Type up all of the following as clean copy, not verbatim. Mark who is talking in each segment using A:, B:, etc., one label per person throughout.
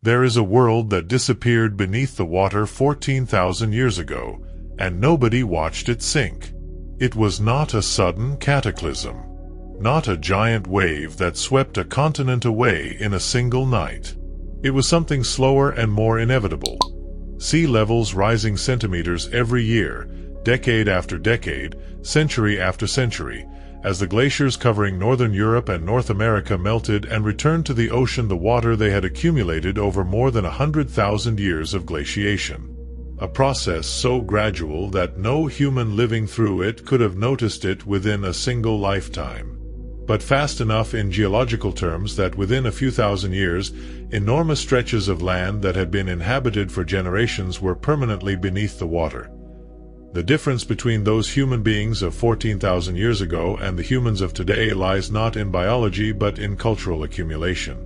A: There is a world that disappeared beneath the water 14,000 years ago, and nobody watched it sink. It was not a sudden cataclysm, not a giant wave that swept a continent away in a single night. It was something slower and more inevitable. Sea levels rising centimeters every year, decade after decade, century after century, as the glaciers covering northern Europe and North America melted and returned to the ocean the water they had accumulated over more than 100,000 years of glaciation. A process so gradual that no human living through it could have noticed it within a single lifetime. But fast enough in geological terms that within a few thousand years, enormous stretches of land that had been inhabited for generations were permanently beneath the water. The difference between those human beings of 14,000 years ago and the humans of today lies not in biology but in cultural accumulation.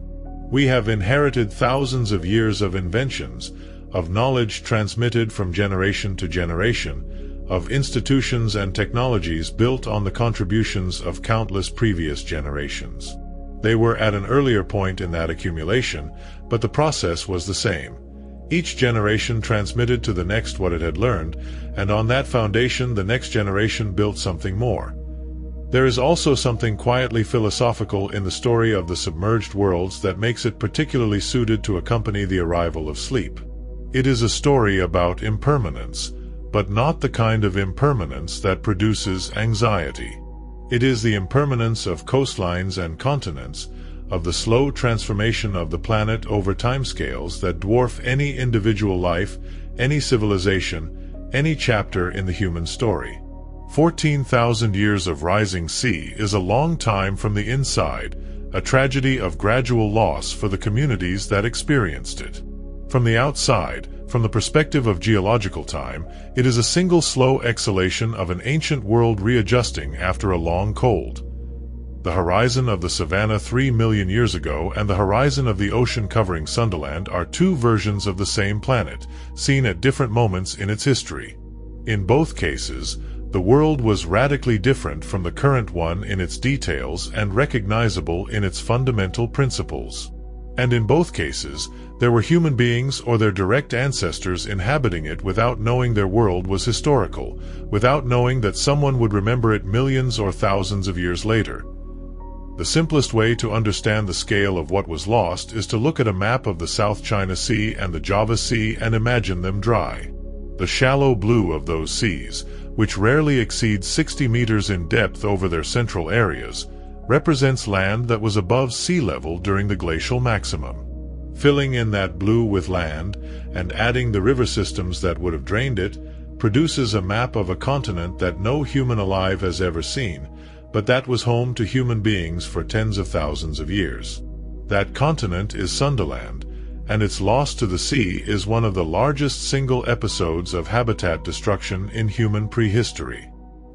A: We have inherited thousands of years of inventions, of knowledge transmitted from generation to generation, of institutions and technologies built on the contributions of countless previous generations. They were at an earlier point in that accumulation, but the process was the same. Each generation transmitted to the next what it had learned, and on that foundation the next generation built something more. There is also something quietly philosophical in the story of the submerged worlds that makes it particularly suited to accompany the arrival of sleep. It is a story about impermanence, but not the kind of impermanence that produces anxiety. It is the impermanence of coastlines and continents, of the slow transformation of the planet over timescales that dwarf any individual life, any civilization, any chapter in the human story. 14,000 years of rising sea is a long time from the inside, a tragedy of gradual loss for the communities that experienced it. From the outside, from the perspective of geological time, it is a single slow exhalation of an ancient world readjusting after a long cold. The horizon of the savanna 3 million years ago and the horizon of the ocean covering Sundaland are two versions of the same planet, seen at different moments in its history. In both cases, the world was radically different from the current one in its details and recognizable in its fundamental principles. And in both cases, there were human beings or their direct ancestors inhabiting it without knowing their world was historical, without knowing that someone would remember it millions or thousands of years later. The simplest way to understand the scale of what was lost is to look at a map of the South China Sea and the Java Sea and imagine them dry. The shallow blue of those seas, which rarely exceed 60 meters in depth over their central areas, represents land that was above sea level during the glacial maximum. Filling in that blue with land, and adding the river systems that would have drained it, produces a map of a continent that no human alive has ever seen, but that was home to human beings for tens of thousands of years. That continent is Sundaland, and its loss to the sea is one of the largest single episodes of habitat destruction in human prehistory.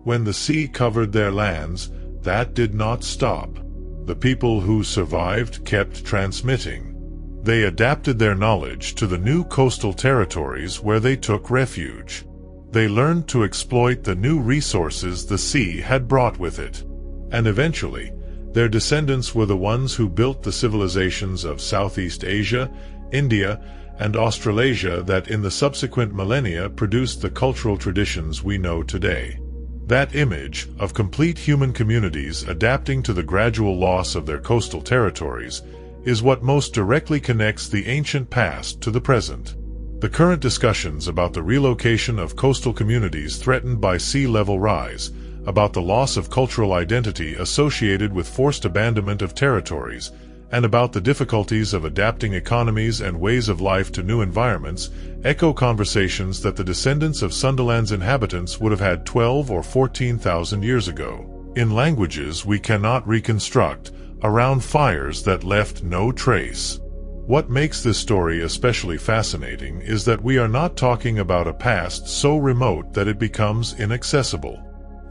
A: When the sea covered their lands, that did not stop. The people who survived kept transmitting. They adapted their knowledge to the new coastal territories where they took refuge. They learned to exploit the new resources the sea had brought with it. And eventually, their descendants were the ones who built the civilizations of Southeast Asia, India, and Australasia that in the subsequent millennia produced the cultural traditions we know today. That image of complete human communities adapting to the gradual loss of their coastal territories is what most directly connects the ancient past to the present. The current discussions about the relocation of coastal communities threatened by sea level rise, about the loss of cultural identity associated with forced abandonment of territories, and about the difficulties of adapting economies and ways of life to new environments, echo conversations that the descendants of Sundaland's inhabitants would have had 12 or 14,000 years ago, in languages we cannot reconstruct, around fires that left no trace. What makes this story especially fascinating is that we are not talking about a past so remote that it becomes inaccessible.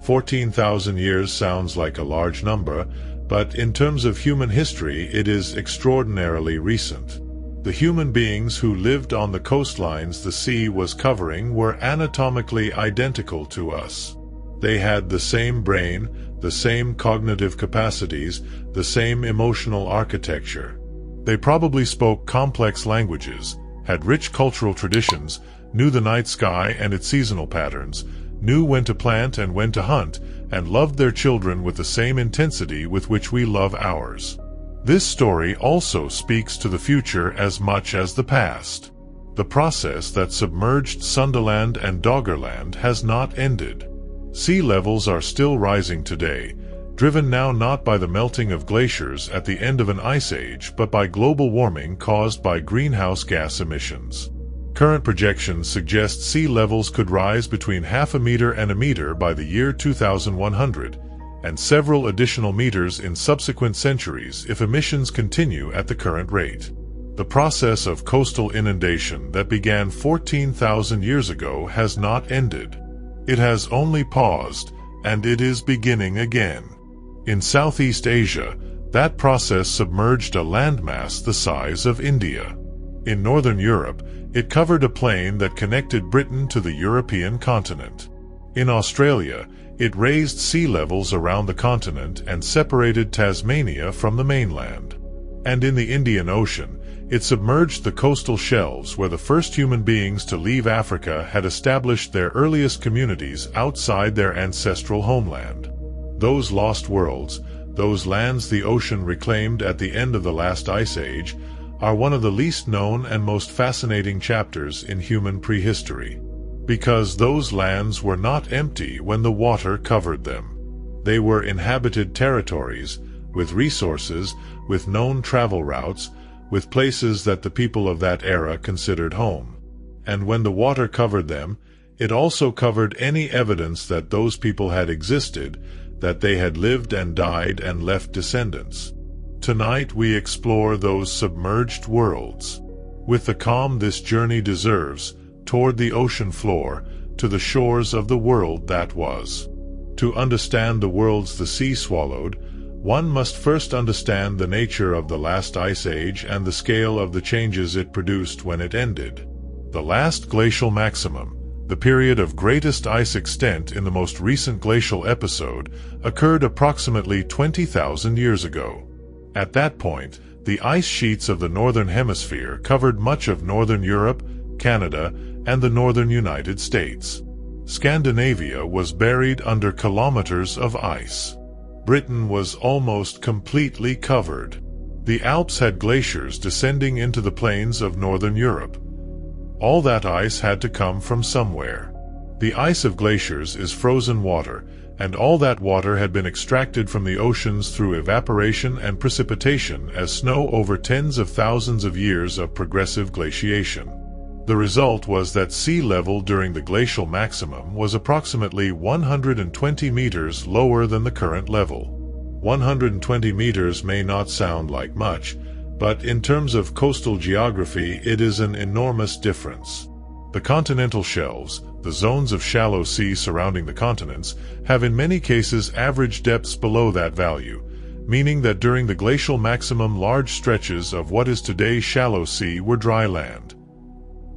A: 14,000 years sounds like a large number, but in terms of human history it is extraordinarily recent. The human beings who lived on the coastlines the sea was covering were anatomically identical to us. They had the same brain, the same cognitive capacities, the same emotional architecture. They probably spoke complex languages, had rich cultural traditions, knew the night sky and its seasonal patterns, knew when to plant and when to hunt, and loved their children with the same intensity with which we love ours. This story also speaks to the future as much as the past. The process that submerged Sundaland and Doggerland has not ended. Sea levels are still rising today, driven now not by the melting of glaciers at the end of an ice age but by global warming caused by greenhouse gas emissions. Current projections suggest sea levels could rise between half a meter and a meter by the year 2100, and several additional meters in subsequent centuries if emissions continue at the current rate. The process of coastal inundation that began 14,000 years ago has not ended. It has only paused, and it is beginning again. In Southeast Asia, that process submerged a landmass the size of India. In Northern Europe, it covered a plain that connected Britain to the European continent. In Australia, it raised sea levels around the continent and separated Tasmania from the mainland. And in the Indian Ocean, it submerged the coastal shelves where the first human beings to leave Africa had established their earliest communities outside their ancestral homeland. Those lost worlds, those lands the ocean reclaimed at the end of the last ice age, are one of the least known and most fascinating chapters in human prehistory. Because those lands were not empty when the water covered them. They were inhabited territories, with resources, with known travel routes, with places that the people of that era considered home. And when the water covered them, it also covered any evidence that those people had existed, that they had lived and died and left descendants. Tonight we explore those submerged worlds. With the calm this journey deserves, toward the ocean floor, to the shores of the world that was. To understand the worlds the sea swallowed, one must first understand the nature of the last ice age and the scale of the changes it produced when it ended. The last glacial maximum, the period of greatest ice extent in the most recent glacial episode, occurred approximately 20,000 years ago. At that point, the ice sheets of the northern hemisphere covered much of northern Europe, Canada, and the northern United States. Scandinavia was buried under kilometers of ice. Britain was almost completely covered. The Alps had glaciers descending into the plains of northern Europe. All that ice had to come from somewhere. The ice of glaciers is frozen water, and all that water had been extracted from the oceans through evaporation and precipitation as snow over tens of thousands of years of progressive glaciation. The result was that sea level during the glacial maximum was approximately 120 meters lower than the current level. 120 meters may not sound like much, but in terms of coastal geography it is an enormous difference. The continental shelves, the zones of shallow sea surrounding the continents, have in many cases average depths below that value, meaning that during the glacial maximum large stretches of what is today shallow sea were dry land.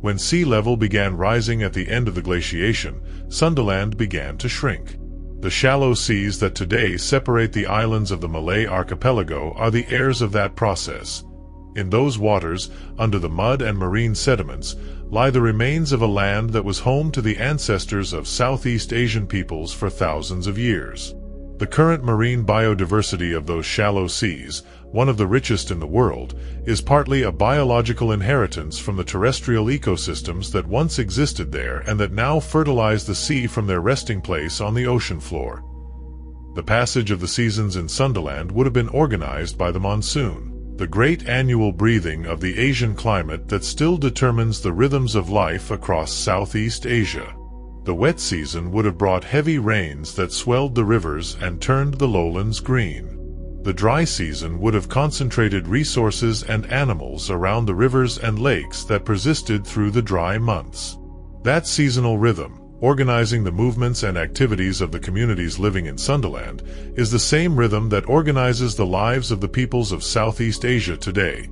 A: When sea level began rising at the end of the glaciation, Sundaland began to shrink. The shallow seas that today separate the islands of the Malay archipelago are the heirs of that process. In those waters, under the mud and marine sediments, lie the remains of a land that was home to the ancestors of Southeast Asian peoples for thousands of years. The current marine biodiversity of those shallow seas, one of the richest in the world, is partly a biological inheritance from the terrestrial ecosystems that once existed there and that now fertilize the sea from their resting place on the ocean floor. The passage of the seasons in Sundaland would have been organized by the monsoon, the great annual breathing of the Asian climate that still determines the rhythms of life across Southeast Asia. The wet season would have brought heavy rains that swelled the rivers and turned the lowlands green. The dry season would have concentrated resources and animals around the rivers and lakes that persisted through the dry months. That seasonal rhythm, organizing the movements and activities of the communities living in Sundaland, is the same rhythm that organizes the lives of the peoples of Southeast Asia today.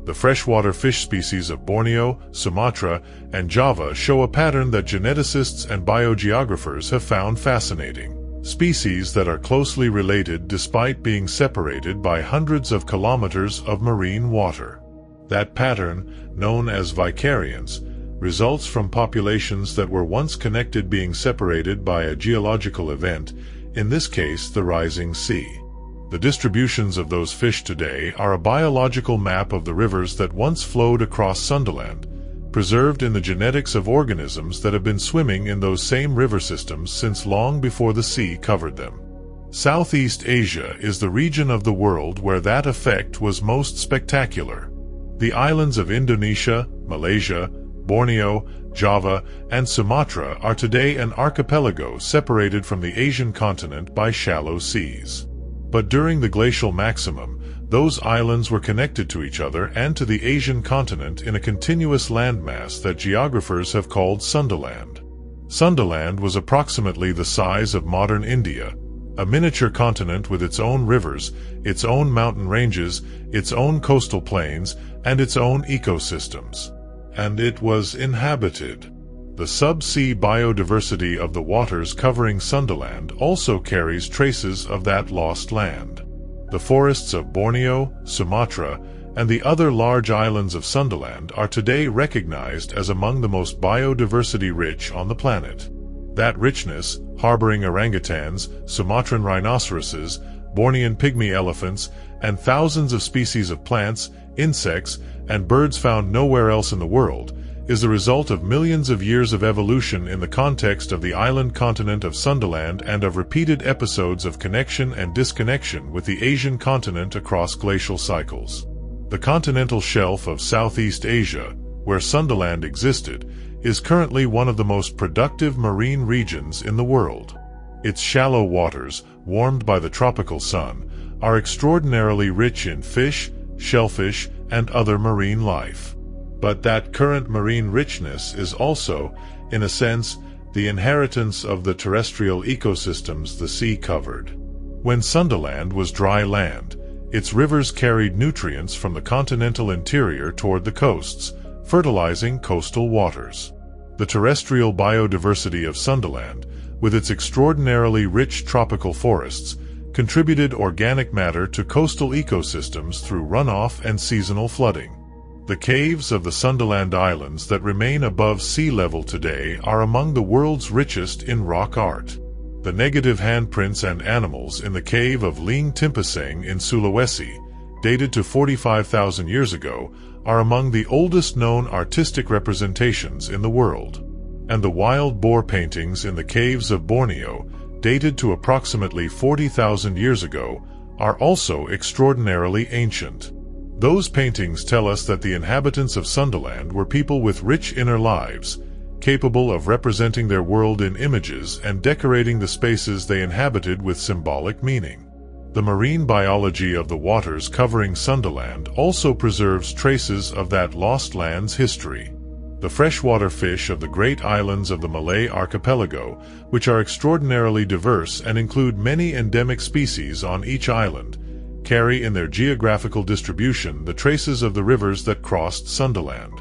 A: The freshwater fish species of Borneo, Sumatra, and Java show a pattern that geneticists and biogeographers have found fascinating. species that are closely related despite being separated by hundreds of kilometers of marine water. That pattern, known as vicariance, results from populations that were once connected being separated by a geological event, in this case the rising sea. The distributions of those fish today are a biological map of the rivers that once flowed across Sundaland, preserved in the genetics of organisms that have been swimming in those same river systems since long before the sea covered them. Southeast Asia is the region of the world where that effect was most spectacular. The islands of Indonesia, Malaysia, Borneo, Java, and Sumatra are today an archipelago separated from the Asian continent by shallow seas. But during the glacial maximum, those islands were connected to each other and to the Asian continent in a continuous landmass that geographers have called Sundaland. Sundaland was approximately the size of modern India, a miniature continent with its own rivers, its own mountain ranges, its own coastal plains, and its own ecosystems. And it was inhabited. The subsea biodiversity of the waters covering Sundaland also carries traces of that lost land. The forests of Borneo, Sumatra, and the other large islands of Sundaland are today recognized as among the most biodiversity-rich on the planet. That richness, harboring orangutans, Sumatran rhinoceroses, Bornean pygmy elephants, and thousands of species of plants, insects, and birds found nowhere else in the world, is the result of millions of years of evolution in the context of the island continent of Sundaland and of repeated episodes of connection and disconnection with the Asian continent across glacial cycles. The continental shelf of Southeast Asia, where Sundaland existed, is currently one of the most productive marine regions in the world. Its shallow waters, warmed by the tropical sun, are extraordinarily rich in fish, shellfish, and other marine life. But that current marine richness is also, in a sense, the inheritance of the terrestrial ecosystems the sea covered. When Sundaland was dry land, its rivers carried nutrients from the continental interior toward the coasts, fertilizing coastal waters. The terrestrial biodiversity of Sundaland, with its extraordinarily rich tropical forests, contributed organic matter to coastal ecosystems through runoff and seasonal flooding. The caves of the Sundaland Islands that remain above sea level today are among the world's richest in rock art. The negative handprints and animals in the cave of Ling Timpaseng in Sulawesi, dated to 45,000 years ago, are among the oldest known artistic representations in the world. And the wild boar paintings in the caves of Borneo, dated to approximately 40,000 years ago, are also extraordinarily ancient. Those paintings tell us that the inhabitants of Sundaland were people with rich inner lives, capable of representing their world in images and decorating the spaces they inhabited with symbolic meaning. The marine biology of the waters covering Sundaland also preserves traces of that lost land's history. The freshwater fish of the great islands of the Malay archipelago, which are extraordinarily diverse and include many endemic species on each island, carry in their geographical distribution the traces of the rivers that crossed Sundaland.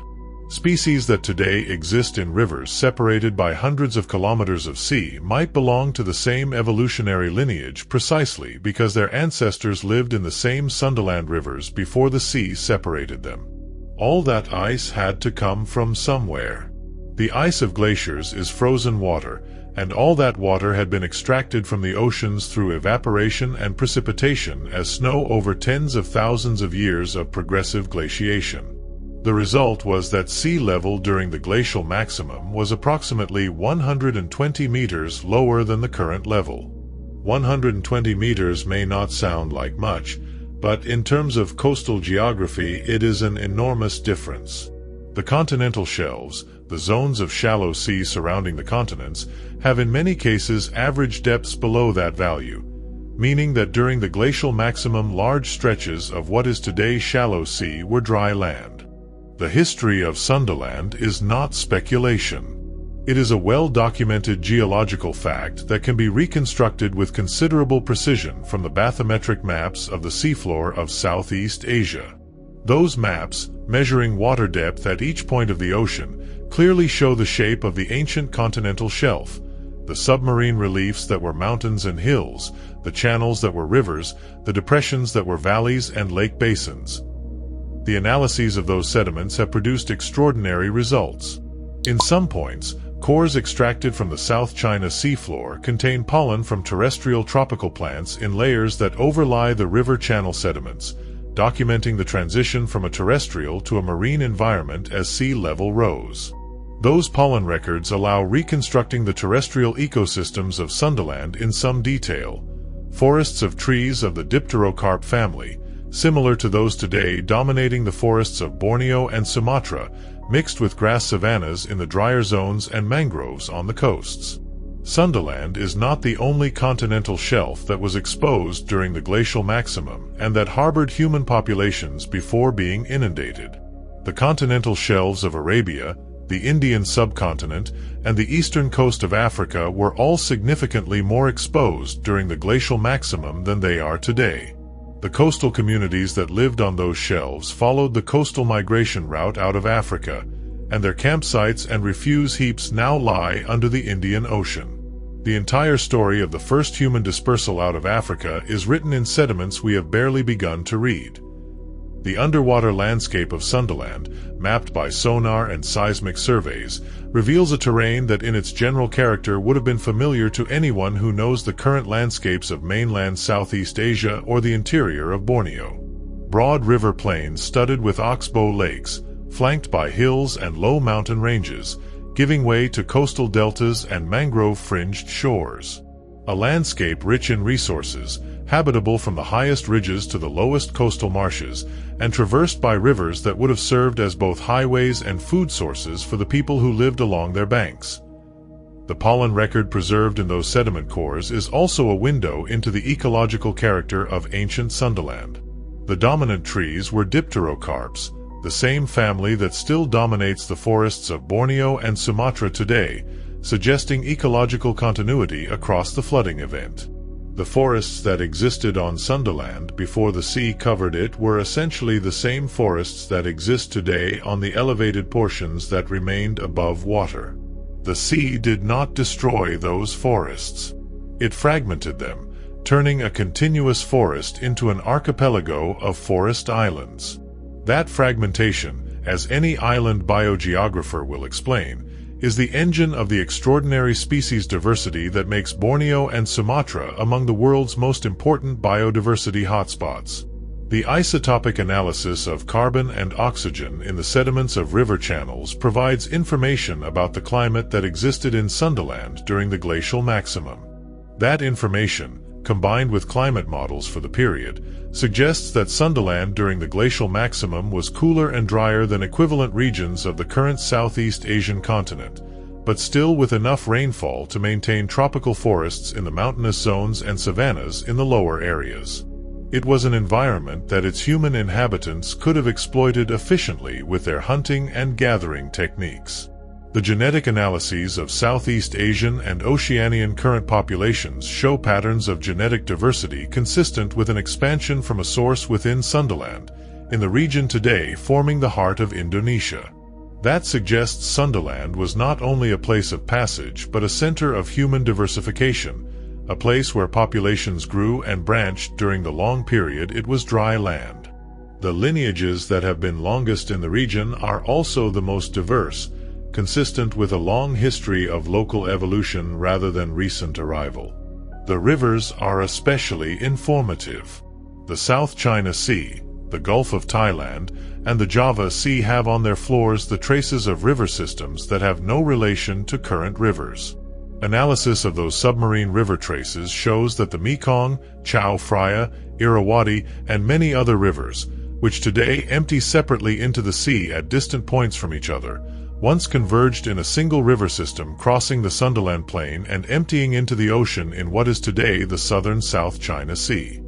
A: Species that today exist in rivers separated by hundreds of kilometers of sea might belong to the same evolutionary lineage precisely because their ancestors lived in the same Sundaland rivers before the sea separated them. All that ice had to come from somewhere. The ice of glaciers is frozen water, and all that water had been extracted from the oceans through evaporation and precipitation as snow over tens of thousands of years of progressive glaciation. The result was that sea level during the glacial maximum was approximately 120 meters lower than the current level. 120 meters may not sound like much, but in terms of coastal geography it is an enormous difference. The continental shelves, the zones of shallow sea surrounding the continents, have in many cases average depths below that value, meaning that during the glacial maximum large stretches of what is today shallow sea were dry land. The history of Sundaland is not speculation. It is a well-documented geological fact that can be reconstructed with considerable precision from the bathymetric maps of the seafloor of Southeast Asia. Those maps, measuring water depth at each point of the ocean, clearly show the shape of the ancient continental shelf, the the submarine reliefs that were mountains and hills, the channels that were rivers, the depressions that were valleys and lake basins. The analyses of those sediments have produced extraordinary results. In some points, cores extracted from the South China seafloor contain pollen from terrestrial tropical plants in layers that overlie the river channel sediments, documenting the transition from a terrestrial to a marine environment as sea level rose. Those pollen records allow reconstructing the terrestrial ecosystems of Sundaland in some detail. Forests of trees of the Dipterocarp family, similar to those today dominating the forests of Borneo and Sumatra, mixed with grass savannas in the drier zones and mangroves on the coasts. Sundaland is not the only continental shelf that was exposed during the glacial maximum and that harbored human populations before being inundated. The continental shelves of Arabia, the Indian subcontinent, and the eastern coast of Africa were all significantly more exposed during the glacial maximum than they are today. The coastal communities that lived on those shelves followed the coastal migration route out of Africa, and their campsites and refuse heaps now lie under the Indian Ocean. The entire story of the first human dispersal out of Africa is written in sediments we have barely begun to read. The underwater landscape of Sundaland, mapped by sonar and seismic surveys, reveals a terrain that in its general character would have been familiar to anyone who knows the current landscapes of mainland Southeast Asia or the interior of Borneo. Broad river plains studded with oxbow lakes, flanked by hills and low mountain ranges, giving way to coastal deltas and mangrove-fringed shores. A landscape rich in resources, habitable from the highest ridges to the lowest coastal marshes, and traversed by rivers that would have served as both highways and food sources for the people who lived along their banks. The pollen record preserved in those sediment cores is also a window into the ecological character of ancient Sundaland. The dominant trees were Dipterocarps, the same family that still dominates the forests of Borneo and Sumatra today, suggesting ecological continuity across the flooding event. The forests that existed on Sundaland before the sea covered it were essentially the same forests that exist today on the elevated portions that remained above water. The sea did not destroy those forests. It fragmented them, turning a continuous forest into an archipelago of forest islands. That fragmentation, as any island biogeographer will explain, is the engine of the extraordinary species diversity that makes Borneo and Sumatra among the world's most important biodiversity hotspots. The isotopic analysis of carbon and oxygen in the sediments of river channels provides information about the climate that existed in Sundaland during the glacial maximum. That information, combined with climate models for the period, suggests that Sundaland during the glacial maximum was cooler and drier than equivalent regions of the current Southeast Asian continent, but still with enough rainfall to maintain tropical forests in the mountainous zones and savannas in the lower areas. It was an environment that its human inhabitants could have exploited efficiently with their hunting and gathering techniques. The genetic analyses of Southeast Asian and Oceanian current populations show patterns of genetic diversity consistent with an expansion from a source within Sundaland, in the region today forming the heart of Indonesia. That suggests Sundaland was not only a place of passage but a center of human diversification, a place where populations grew and branched during the long period it was dry land. The lineages that have been longest in the region are also the most diverse, consistent with a long history of local evolution rather than recent arrival. The rivers are especially informative. The South China Sea, the Gulf of Thailand, and the Java Sea have on their floors the traces of river systems that have no relation to current rivers. Analysis of those submarine river traces shows that the Mekong, Chao Phraya, Irrawaddy, and many other rivers, which today empty separately into the sea at distant points from each other, once converged in a single river system crossing the Sundaland Plain and emptying into the ocean in what is today the southern South China Sea.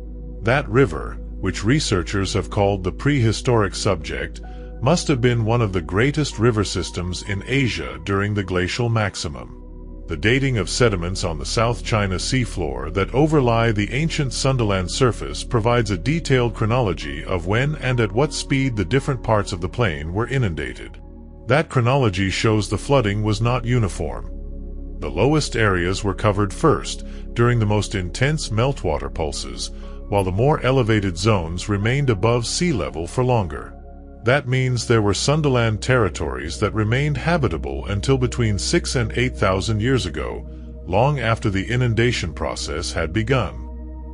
A: That river, which researchers have called the prehistoric subject, must have been one of the greatest river systems in Asia during the glacial maximum. The dating of sediments on the South China seafloor that overlie the ancient Sundaland surface provides a detailed chronology of when and at what speed the different parts of the plain were inundated. That chronology shows the flooding was not uniform. The lowest areas were covered first, during the most intense meltwater pulses, while the more elevated zones remained above sea level for longer. That means there were Sundaland territories that remained habitable until between 6 and 8,000 years ago, long after the inundation process had begun.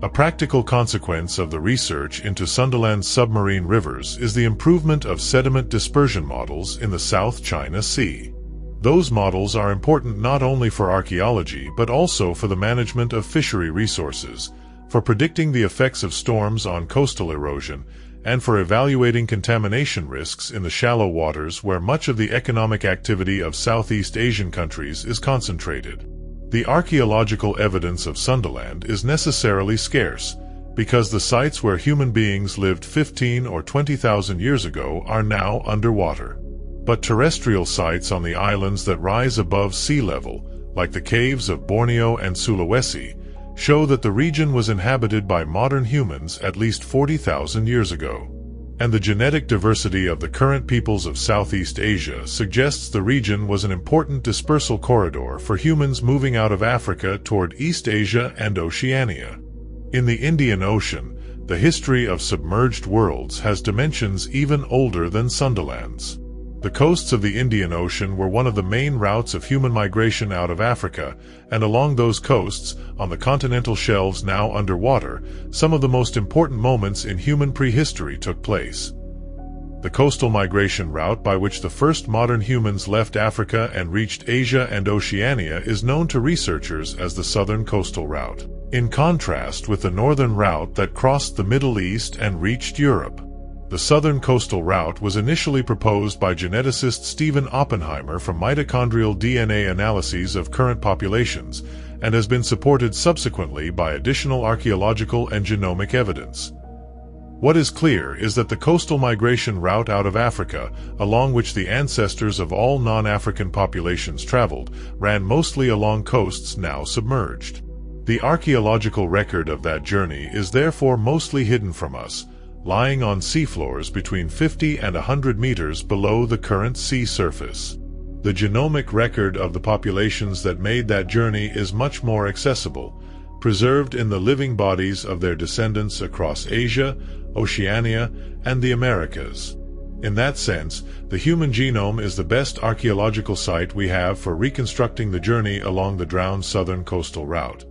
A: A practical consequence of the research into Sundaland's submarine rivers is the improvement of sediment dispersion models in the South China Sea. Those models are important not only for archaeology but also for the management of fishery resources, for predicting the effects of storms on coastal erosion, and for evaluating contamination risks in the shallow waters where much of the economic activity of Southeast Asian countries is concentrated. The archaeological evidence of Sundaland is necessarily scarce, because the sites where human beings lived 15 or 20,000 years ago are now underwater. But terrestrial sites on the islands that rise above sea level, like the caves of Borneo and Sulawesi, show that the region was inhabited by modern humans at least 40,000 years ago. And the genetic diversity of the current peoples of Southeast Asia suggests the region was an important dispersal corridor for humans moving out of Africa toward East Asia and Oceania. In the Indian Ocean, the history of submerged worlds has dimensions even older than Sundaland's. The coasts of the Indian Ocean were one of the main routes of human migration out of Africa, and along those coasts, on the continental shelves now underwater, some of the most important moments in human prehistory took place. The coastal migration route by which the first modern humans left Africa and reached Asia and Oceania is known to researchers as the Southern Coastal Route, in contrast with the northern route that crossed the Middle East and reached Europe. The Southern Coastal Route was initially proposed by geneticist Stephen Oppenheimer from mitochondrial DNA analyses of current populations, and has been supported subsequently by additional archaeological and genomic evidence. What is clear is that the coastal migration route out of Africa, along which the ancestors of all non-African populations traveled, ran mostly along coasts now submerged. The archaeological record of that journey is therefore mostly hidden from us, lying on seafloors between 50 and 100 meters below the current sea surface. The genomic record of the populations that made that journey is much more accessible, preserved in the living bodies of their descendants across Asia, Oceania, and the Americas. In that sense, the human genome is the best archaeological site we have for reconstructing the journey along the drowned southern coastal route.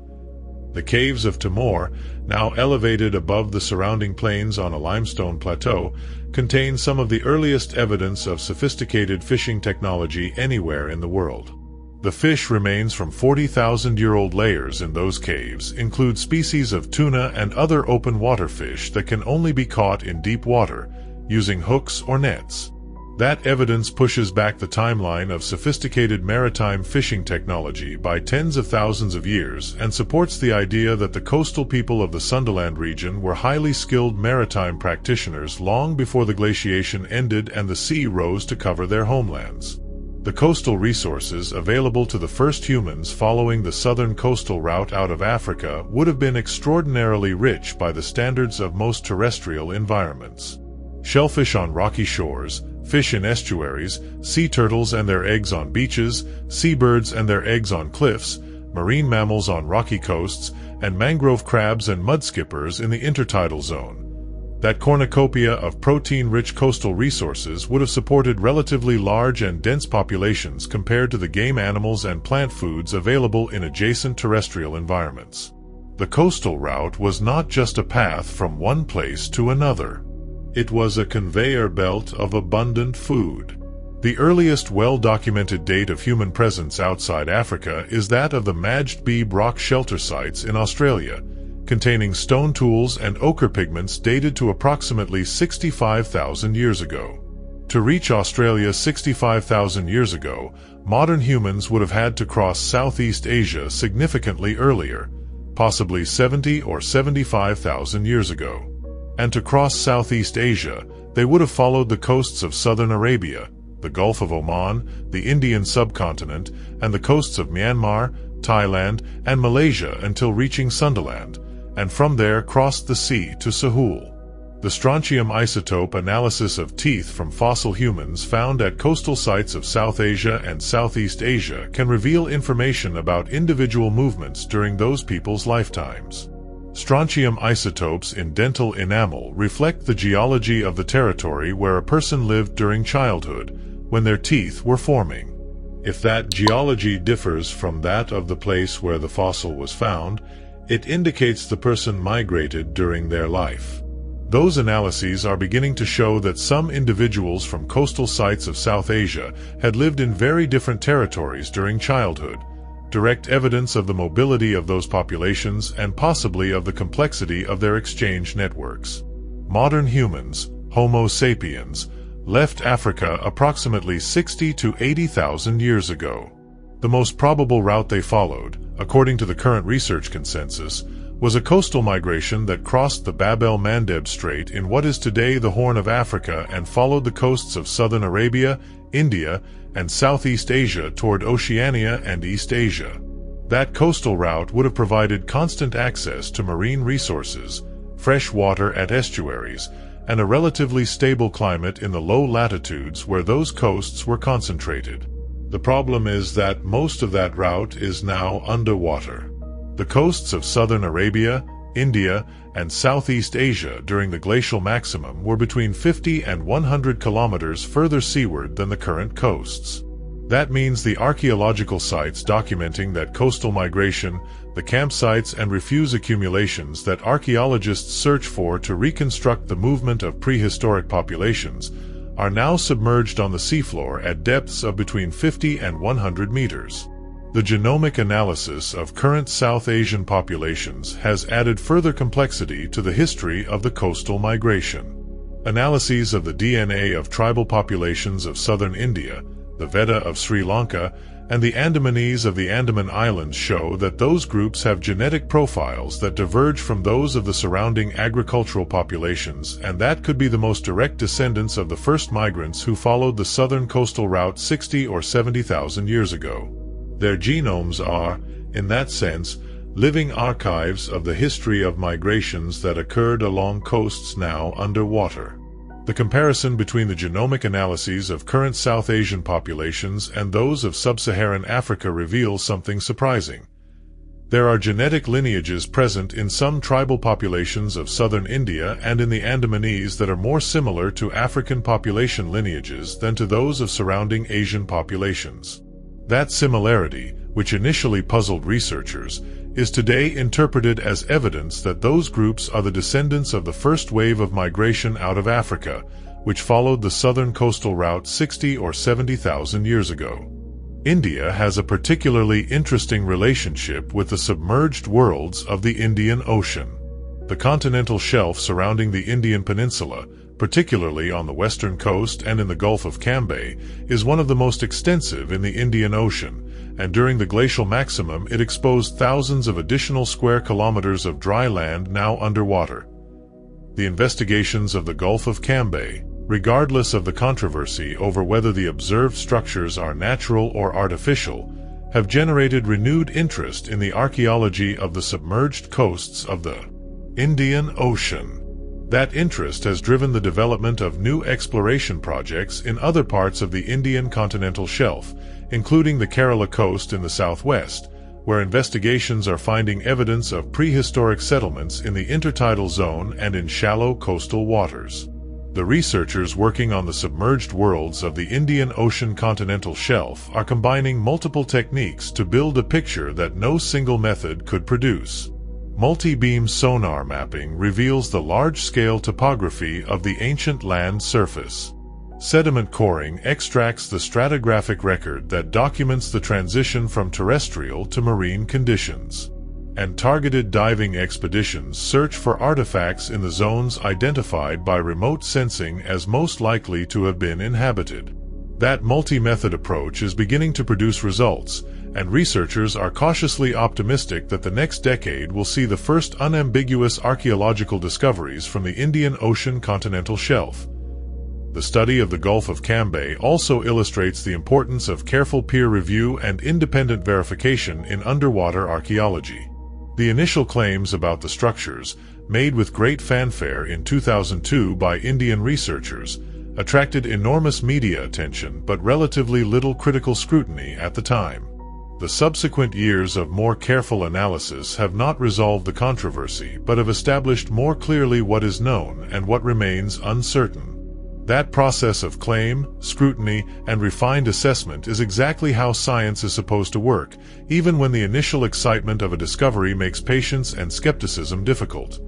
A: The caves of Timor, now elevated above the surrounding plains on a limestone plateau, contain some of the earliest evidence of sophisticated fishing technology anywhere in the world. The fish remains from 40,000-year-old layers in those caves include species of tuna and other open water fish that can only be caught in deep water, using hooks or nets. That evidence pushes back the timeline of sophisticated maritime fishing technology by tens of thousands of years and supports the idea that the coastal people of the Sundaland region were highly skilled maritime practitioners long before the glaciation ended and the sea rose to cover their homelands. The coastal resources available to the first humans following the southern coastal route out of Africa would have been extraordinarily rich by the standards of most terrestrial environments. Shellfish on rocky shores, fish in estuaries, sea turtles and their eggs on beaches, seabirds and their eggs on cliffs, marine mammals on rocky coasts, and mangrove crabs and mudskippers in the intertidal zone. That cornucopia of protein-rich coastal resources would have supported relatively large and dense populations compared to the game animals and plant foods available in adjacent terrestrial environments. The coastal route was not just a path from one place to another. It was a conveyor belt of abundant food. The earliest well-documented date of human presence outside Africa is that of the Majd Beeb rock shelter sites in Australia, containing stone tools and ochre pigments dated to approximately 65,000 years ago. To reach Australia 65,000 years ago, modern humans would have had to cross Southeast Asia significantly earlier, possibly 70 or 75,000 years ago. And to cross Southeast Asia, they would have followed the coasts of southern Arabia, the Gulf of Oman, the Indian subcontinent, and the coasts of Myanmar, Thailand, and Malaysia until reaching Sundaland, and from there crossed the sea to Sahul. The strontium isotope analysis of teeth from fossil humans found at coastal sites of South Asia and Southeast Asia can reveal information about individual movements during those people's lifetimes. Strontium isotopes in dental enamel reflect the geology of the territory where a person lived during childhood, when their teeth were forming. If that geology differs from that of the place where the fossil was found, it indicates the person migrated during their life. Those analyses are beginning to show that some individuals from coastal sites of South Asia had lived in very different territories during childhood, direct evidence of the mobility of those populations and possibly of the complexity of their exchange networks. Modern humans, Homo sapiens, left Africa approximately 60 to 80,000 years ago. The most probable route they followed, according to the current research consensus, was a coastal migration that crossed the Bab el-Mandeb Strait in what is today the Horn of Africa and followed the coasts of southern Arabia, India, and Southeast Asia toward Oceania and East Asia. That coastal route would have provided constant access to marine resources, fresh water at estuaries, and a relatively stable climate in the low latitudes where those coasts were concentrated. The problem is that most of that route is now underwater. The coasts of southern Arabia, India, and Southeast Asia during the glacial maximum were between 50 and 100 kilometers further seaward than the current coasts. That means the archaeological sites documenting that coastal migration, the campsites and refuse accumulations that archaeologists search for to reconstruct the movement of prehistoric populations, are now submerged on the seafloor at depths of between 50 and 100 meters. The genomic analysis of current South Asian populations has added further complexity to the history of the coastal migration. Analyses of the DNA of tribal populations of southern India, the Veda of Sri Lanka, and the Andamanese of the Andaman Islands show that those groups have genetic profiles that diverge from those of the surrounding agricultural populations, and that could be the most direct descendants of the first migrants who followed the southern coastal route 60 or 70,000 years ago. Their genomes are, in that sense, living archives of the history of migrations that occurred along coasts now underwater. The comparison between the genomic analyses of current South Asian populations and those of sub-Saharan Africa reveals something surprising. There are genetic lineages present in some tribal populations of southern India and in the Andamanese that are more similar to African population lineages than to those of surrounding Asian populations. That similarity, which initially puzzled researchers, is today interpreted as evidence that those groups are the descendants of the first wave of migration out of Africa, which followed the southern coastal route 60 or 70,000 years ago. India has a particularly interesting relationship with the submerged worlds of the Indian Ocean. The continental shelf surrounding the Indian Peninsula, particularly on the western coast and in the Gulf of Cambay, is one of the most extensive in the Indian Ocean, and during the glacial maximum it exposed thousands of additional square kilometers of dry land now underwater. The investigations of the Gulf of Cambay, regardless of the controversy over whether the observed structures are natural or artificial, have generated renewed interest in the archaeology of the submerged coasts of the Indian Ocean. That interest has driven the development of new exploration projects in other parts of the Indian continental shelf, including the Kerala coast in the southwest, where investigations are finding evidence of prehistoric settlements in the intertidal zone and in shallow coastal waters. The researchers working on the submerged worlds of the Indian Ocean continental shelf are combining multiple techniques to build a picture that no single method could produce. Multi-beam sonar mapping reveals the large-scale topography of the ancient land surface. Sediment coring extracts the stratigraphic record that documents the transition from terrestrial to marine conditions. And targeted diving expeditions search for artifacts in the zones identified by remote sensing as most likely to have been inhabited. That multi-method approach is beginning to produce results, and researchers are cautiously optimistic that the next decade will see the first unambiguous archaeological discoveries from the Indian Ocean continental shelf. The study of the Gulf of Cambay also illustrates the importance of careful peer review and independent verification in underwater archaeology. The initial claims about the structures, made with great fanfare in 2002 by Indian researchers, attracted enormous media attention but relatively little critical scrutiny at the time. The subsequent years of more careful analysis have not resolved the controversy but have established more clearly what is known and what remains uncertain. That process of claim, scrutiny, and refined assessment is exactly how science is supposed to work, even when the initial excitement of a discovery makes patience and skepticism difficult.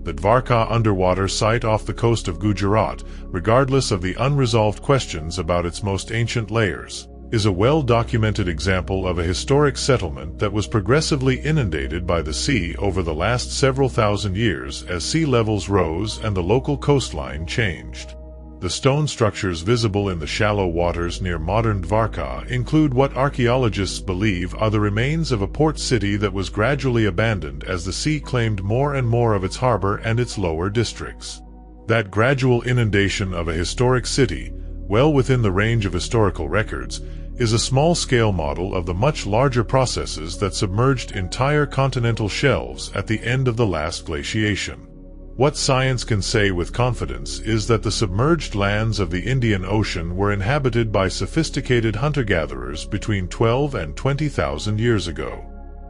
A: The Dwarka underwater site off the coast of Gujarat, regardless of the unresolved questions about its most ancient layers, is a well-documented example of a historic settlement that was progressively inundated by the sea over the last several thousand years as sea levels rose and the local coastline changed. The stone structures visible in the shallow waters near modern Dwarka include what archaeologists believe are the remains of a port city that was gradually abandoned as the sea claimed more and more of its harbor and its lower districts. That gradual inundation of a historic city, well within the range of historical records, is a small-scale model of the much larger processes that submerged entire continental shelves at the end of the last glaciation. What science can say with confidence is that the submerged lands of the Indian Ocean were inhabited by sophisticated hunter-gatherers between 12 and 20,000 years ago.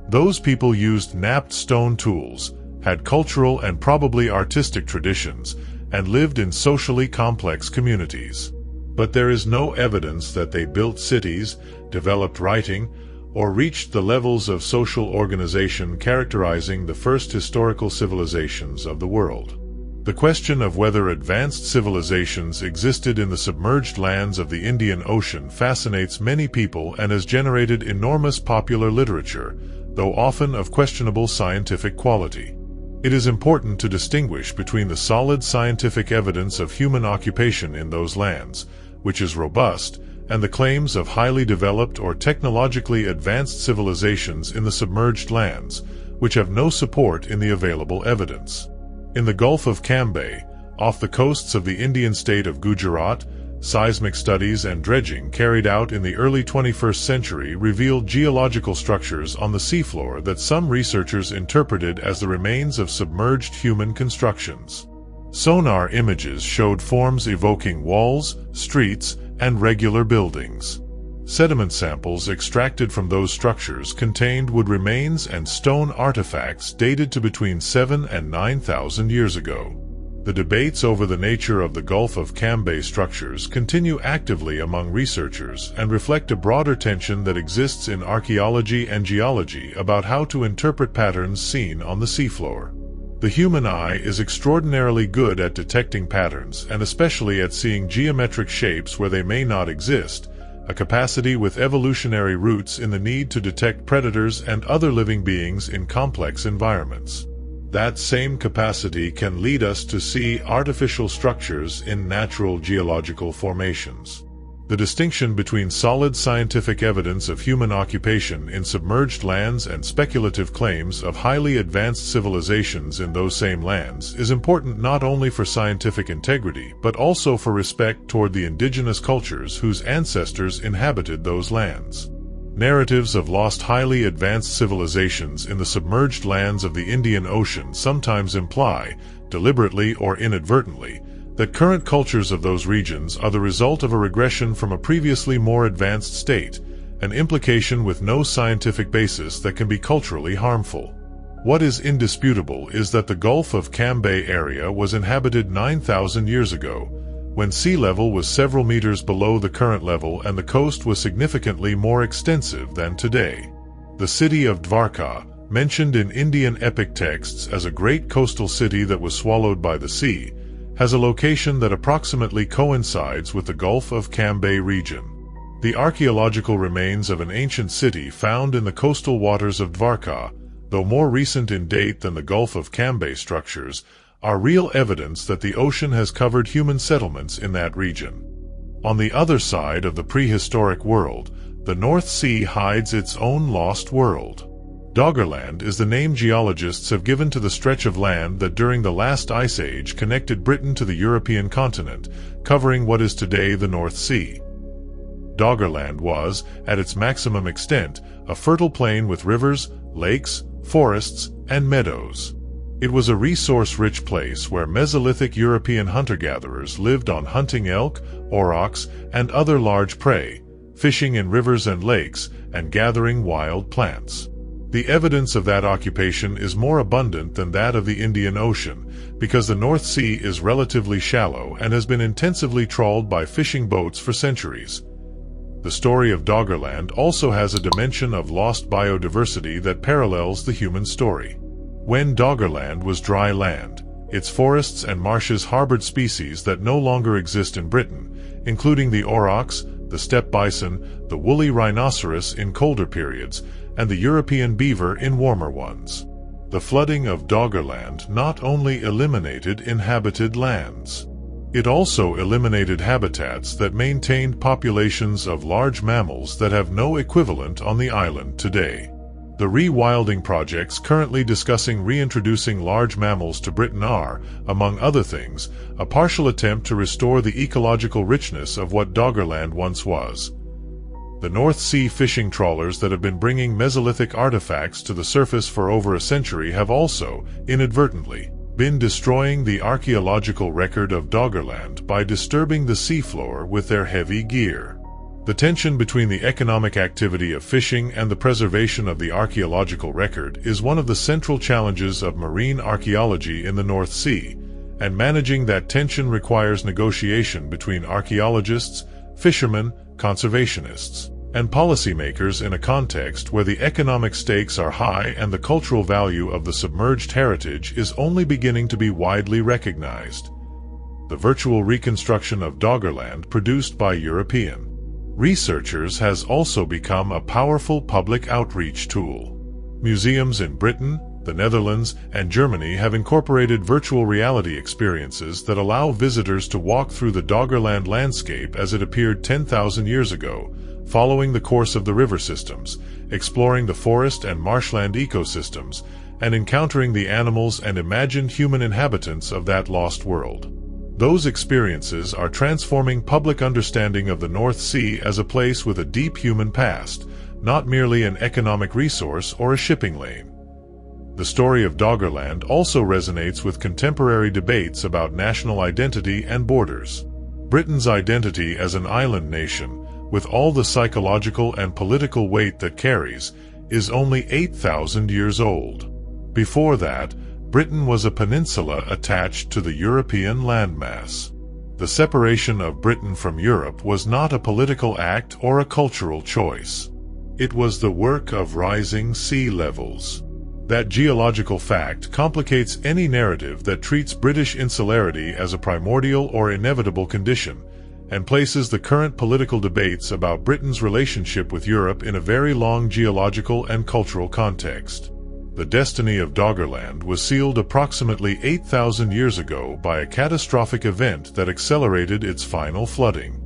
A: Those people used knapped stone tools, had cultural and probably artistic traditions, and lived in socially complex communities. But there is no evidence that they built cities, developed writing, or reached the levels of social organization characterizing the first historical civilizations of the world. The question of whether advanced civilizations existed in the submerged lands of the Indian Ocean fascinates many people and has generated enormous popular literature, though often of questionable scientific quality. It is important to distinguish between the solid scientific evidence of human occupation in those lands, which is robust, and the claims of highly developed or technologically advanced civilizations in the submerged lands, which have no support in the available evidence. In the Gulf of Cambay, off the coasts of the Indian state of Gujarat, seismic studies and dredging carried out in the early 21st century revealed geological structures on the seafloor that some researchers interpreted as the remains of submerged human constructions. Sonar images showed forms evoking walls, streets, and regular buildings. Sediment samples extracted from those structures contained wood remains and stone artifacts dated to between 7,000 and 9,000 years ago. The debates over the nature of the Gulf of Cambay structures continue actively among researchers and reflect a broader tension that exists in archaeology and geology about how to interpret patterns seen on the seafloor. The human eye is extraordinarily good at detecting patterns and especially at seeing geometric shapes where they may not exist, a capacity with evolutionary roots in the need to detect predators and other living beings in complex environments. That same capacity can lead us to see artificial structures in natural geological formations. The distinction between solid scientific evidence of human occupation in submerged lands and speculative claims of highly advanced civilizations in those same lands is important not only for scientific integrity but also for respect toward the indigenous cultures whose ancestors inhabited those lands. Narratives of lost highly advanced civilizations in the submerged lands of the Indian Ocean sometimes imply, deliberately or inadvertently, that current cultures of those regions are the result of a regression from a previously more advanced state, an implication with no scientific basis that can be culturally harmful. What is indisputable is that the Gulf of Cambay area was inhabited 9,000 years ago, when sea level was several meters below the current level and the coast was significantly more extensive than today. The city of Dwarka, mentioned in Indian epic texts as a great coastal city that was swallowed by the sea, has a location that approximately coincides with the Gulf of Cambay region. The archaeological remains of an ancient city found in the coastal waters of Dwarka, though more recent in date than the Gulf of Cambay structures, are real evidence that the ocean has covered human settlements in that region. On the other side of the prehistoric world, the North Sea hides its own lost world. Doggerland is the name geologists have given to the stretch of land that during the last ice age connected Britain to the European continent, covering what is today the North Sea. Doggerland was, at its maximum extent, a fertile plain with rivers, lakes, forests, and meadows. It was a resource-rich place where Mesolithic European hunter-gatherers lived on hunting elk, aurochs, and other large prey, fishing in rivers and lakes, and gathering wild plants. The evidence of that occupation is more abundant than that of the Indian Ocean, because the North Sea is relatively shallow and has been intensively trawled by fishing boats for centuries. The story of Doggerland also has a dimension of lost biodiversity that parallels the human story. When Doggerland was dry land, its forests and marshes harbored species that no longer exist in Britain, including the aurochs, the steppe bison, the woolly rhinoceros in colder periods, and the European beaver in warmer ones. The flooding of Doggerland not only eliminated inhabited lands. It also eliminated habitats that maintained populations of large mammals that have no equivalent on the island today. The rewilding projects currently discussing reintroducing large mammals to Britain are, among other things, a partial attempt to restore the ecological richness of what Doggerland once was. The North Sea fishing trawlers that have been bringing Mesolithic artifacts to the surface for over a century have also, inadvertently, been destroying the archaeological record of Doggerland by disturbing the seafloor with their heavy gear. The tension between the economic activity of fishing and the preservation of the archaeological record is one of the central challenges of marine archaeology in the North Sea, and managing that tension requires negotiation between archaeologists, fishermen, conservationists, and policymakers in a context where the economic stakes are high and the cultural value of the submerged heritage is only beginning to be widely recognized. The virtual reconstruction of Doggerland produced by European researchers has also become a powerful public outreach tool. Museums in Britain, the Netherlands, and Germany have incorporated virtual reality experiences that allow visitors to walk through the Doggerland landscape as it appeared 10,000 years ago, following the course of the river systems, exploring the forest and marshland ecosystems, and encountering the animals and imagined human inhabitants of that lost world. Those experiences are transforming public understanding of the North Sea as a place with a deep human past, not merely an economic resource or a shipping lane. The story of Doggerland also resonates with contemporary debates about national identity and borders. Britain's identity as an island nation, with all the psychological and political weight that carries, is only 8,000 years old. Before that, Britain was a peninsula attached to the European landmass. The separation of Britain from Europe was not a political act or a cultural choice. It was the work of rising sea levels. That geological fact complicates any narrative that treats British insularity as a primordial or inevitable condition, and places the current political debates about Britain's relationship with Europe in a very long geological and cultural context. The destiny of Doggerland was sealed approximately 8,000 years ago by a catastrophic event that accelerated its final flooding.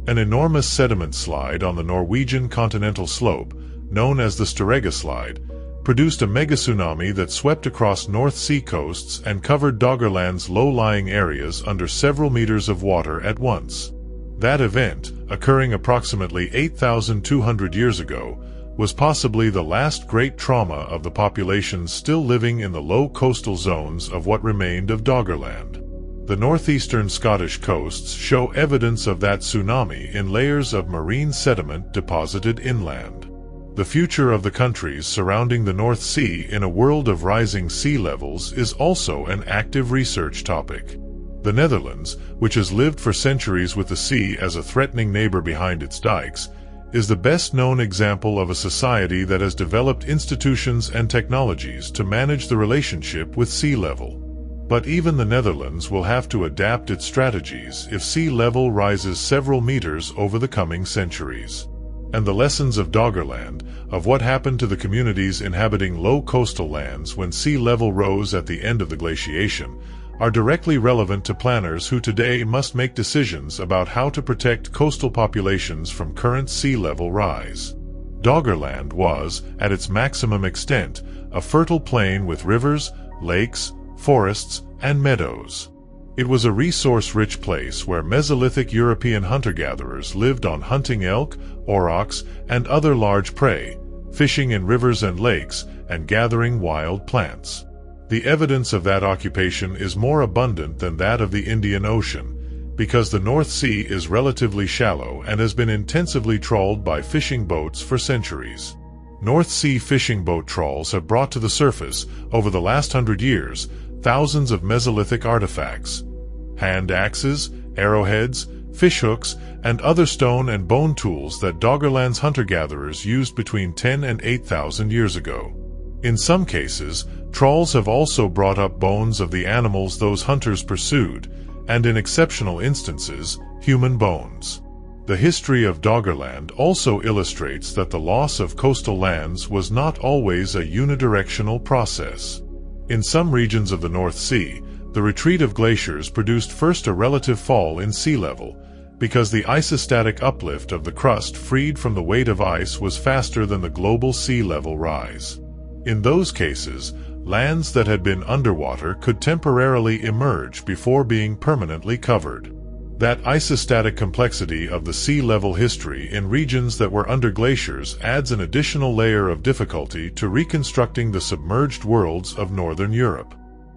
A: An enormous sediment slide on the Norwegian continental slope, known as the Storegga Slide, produced a mega-tsunami that swept across North Sea coasts and covered Doggerland's low-lying areas under several meters of water at once. That event, occurring approximately 8,200 years ago, was possibly the last great trauma of the populations still living in the low coastal zones of what remained of Doggerland. The northeastern Scottish coasts show evidence of that tsunami in layers of marine sediment deposited inland. The future of the countries surrounding the North Sea in a world of rising sea levels is also an active research topic. The Netherlands, which has lived for centuries with the sea as a threatening neighbor behind its dikes, is the best-known example of a society that has developed institutions and technologies to manage the relationship with sea level. But even the Netherlands will have to adapt its strategies if sea level rises several meters over the coming centuries. And the lessons of Doggerland, of what happened to the communities inhabiting low coastal lands when sea level rose at the end of the glaciation, are directly relevant to planners who today must make decisions about how to protect coastal populations from current sea level rise. Doggerland was, at its maximum extent, a fertile plain with rivers, lakes, forests, and meadows. It was a resource-rich place where Mesolithic European hunter-gatherers lived on hunting elk, aurochs, and other large prey, fishing in rivers and lakes, and gathering wild plants. The evidence of that occupation is more abundant than that of the Indian Ocean, because the North Sea is relatively shallow and has been intensively trawled by fishing boats for centuries. North Sea fishing boat trawls have brought to the surface, over the last 100 years, thousands of Mesolithic artifacts. Hand axes, arrowheads, fishhooks, and other stone and bone tools that Doggerland's hunter-gatherers used between 10 and 8,000 years ago. In some cases, trawls have also brought up bones of the animals those hunters pursued, and in exceptional instances, human bones. The history of Doggerland also illustrates that the loss of coastal lands was not always a unidirectional process. In some regions of the North Sea, the retreat of glaciers produced first a relative fall in sea level, because the isostatic uplift of the crust freed from the weight of ice was faster than the global sea level rise. In those cases, lands that had been underwater could temporarily emerge before being permanently covered. That isostatic complexity of the sea level history in regions that were under glaciers adds an additional layer of difficulty to reconstructing the submerged worlds of Northern Europe.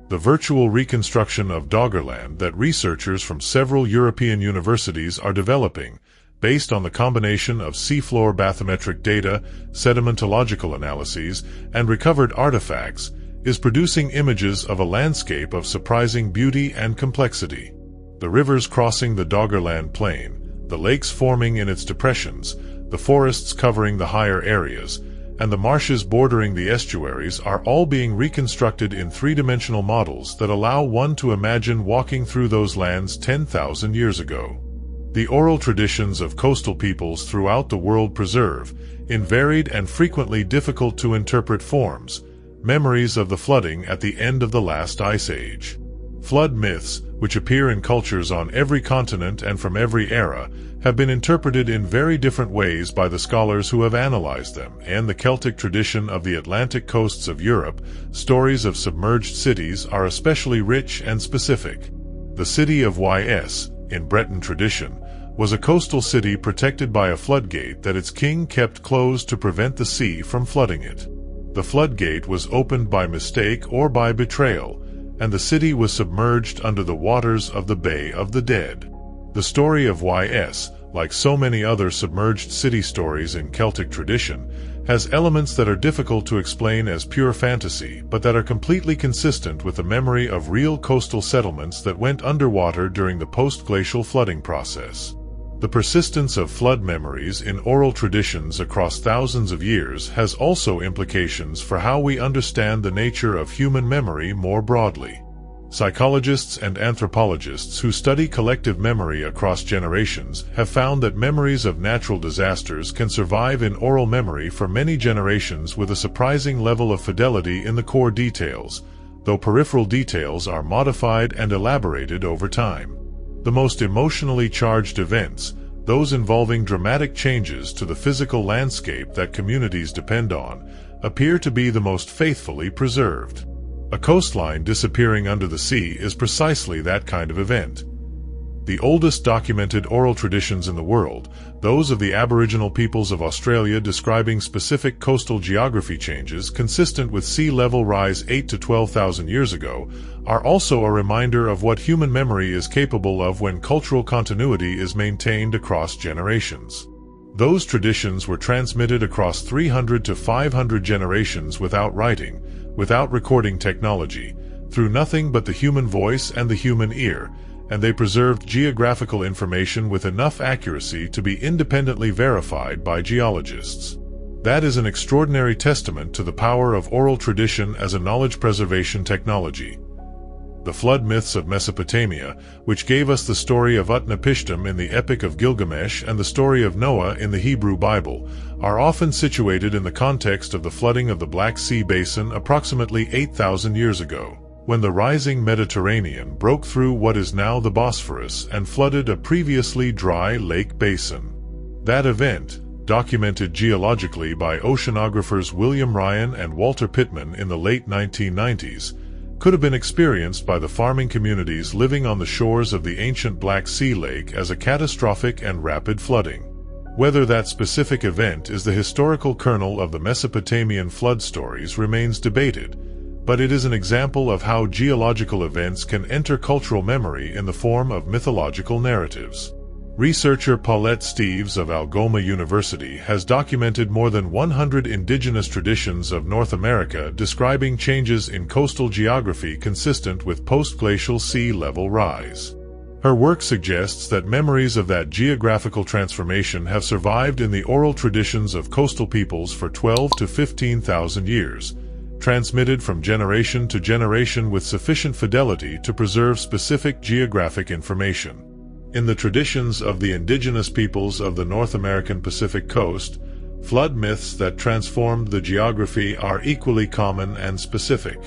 A: The virtual reconstruction of Doggerland that researchers from several European universities are developing, based on the combination of seafloor bathymetric data, sedimentological analyses, and recovered artifacts, is producing images of a landscape of surprising beauty and complexity. The rivers crossing the Doggerland plain, the lakes forming in its depressions, the forests covering the higher areas, and the marshes bordering the estuaries are all being reconstructed in three-dimensional models that allow one to imagine walking through those lands 10,000 years ago. The oral traditions of coastal peoples throughout the world preserve, in varied and frequently difficult to interpret forms, memories of the flooding at the end of the last ice age. Flood myths, which appear in cultures on every continent and from every era, have been interpreted in very different ways by the scholars who have analyzed them, and the Celtic tradition of the Atlantic coasts of Europe, stories of submerged cities, are especially rich and specific. The city of Ys, in Breton tradition, was a coastal city protected by a floodgate that its king kept closed to prevent the sea from flooding it. The floodgate was opened by mistake or by betrayal, and the city was submerged under the waters of the Bay of the Dead. The story of Ys, like so many other submerged city stories in Celtic tradition, has elements that are difficult to explain as pure fantasy, but that are completely consistent with the memory of real coastal settlements that went underwater during the post-glacial flooding process. The persistence of flood memories in oral traditions across thousands of years has also implications for how we understand the nature of human memory more broadly. Psychologists and anthropologists who study collective memory across generations have found that memories of natural disasters can survive in oral memory for many generations with a surprising level of fidelity in the core details, though peripheral details are modified and elaborated over time. The most emotionally charged events, those involving dramatic changes to the physical landscape that communities depend on, appear to be the most faithfully preserved. A coastline disappearing under the sea is precisely that kind of event. The oldest documented oral traditions in the world, those of the Aboriginal peoples of Australia describing specific coastal geography changes consistent with sea level rise 8 to 12,000 years ago, are also a reminder of what human memory is capable of when cultural continuity is maintained across generations. Those traditions were transmitted across 300 to 500 generations without writing, without recording technology, through nothing but the human voice and the human ear, and they preserved geographical information with enough accuracy to be independently verified by geologists. That is an extraordinary testament to the power of oral tradition as a knowledge preservation technology. The flood myths of Mesopotamia, which gave us the story of Utnapishtim in the Epic of Gilgamesh and the story of Noah in the Hebrew Bible, are often situated in the context of the flooding of the Black Sea Basin approximately 8,000 years ago, when the rising Mediterranean broke through what is now the Bosphorus and flooded a previously dry lake basin. That event, documented geologically by oceanographers William Ryan and Walter Pittman in the late 1990s, could have been experienced by the farming communities living on the shores of the ancient Black Sea Lake as a catastrophic and rapid flooding. Whether that specific event is the historical kernel of the Mesopotamian flood stories remains debated, but it is an example of how geological events can enter cultural memory in the form of mythological narratives. Researcher Paulette Steeves of Algoma University has documented more than 100 indigenous traditions of North America describing changes in coastal geography consistent with post-glacial sea level rise. Her work suggests that memories of that geographical transformation have survived in the oral traditions of coastal peoples for 12 to 15,000 years, transmitted from generation to generation with sufficient fidelity to preserve specific geographic information. In the traditions of the indigenous peoples of the North American Pacific coast, flood myths that transformed the geography are equally common and specific.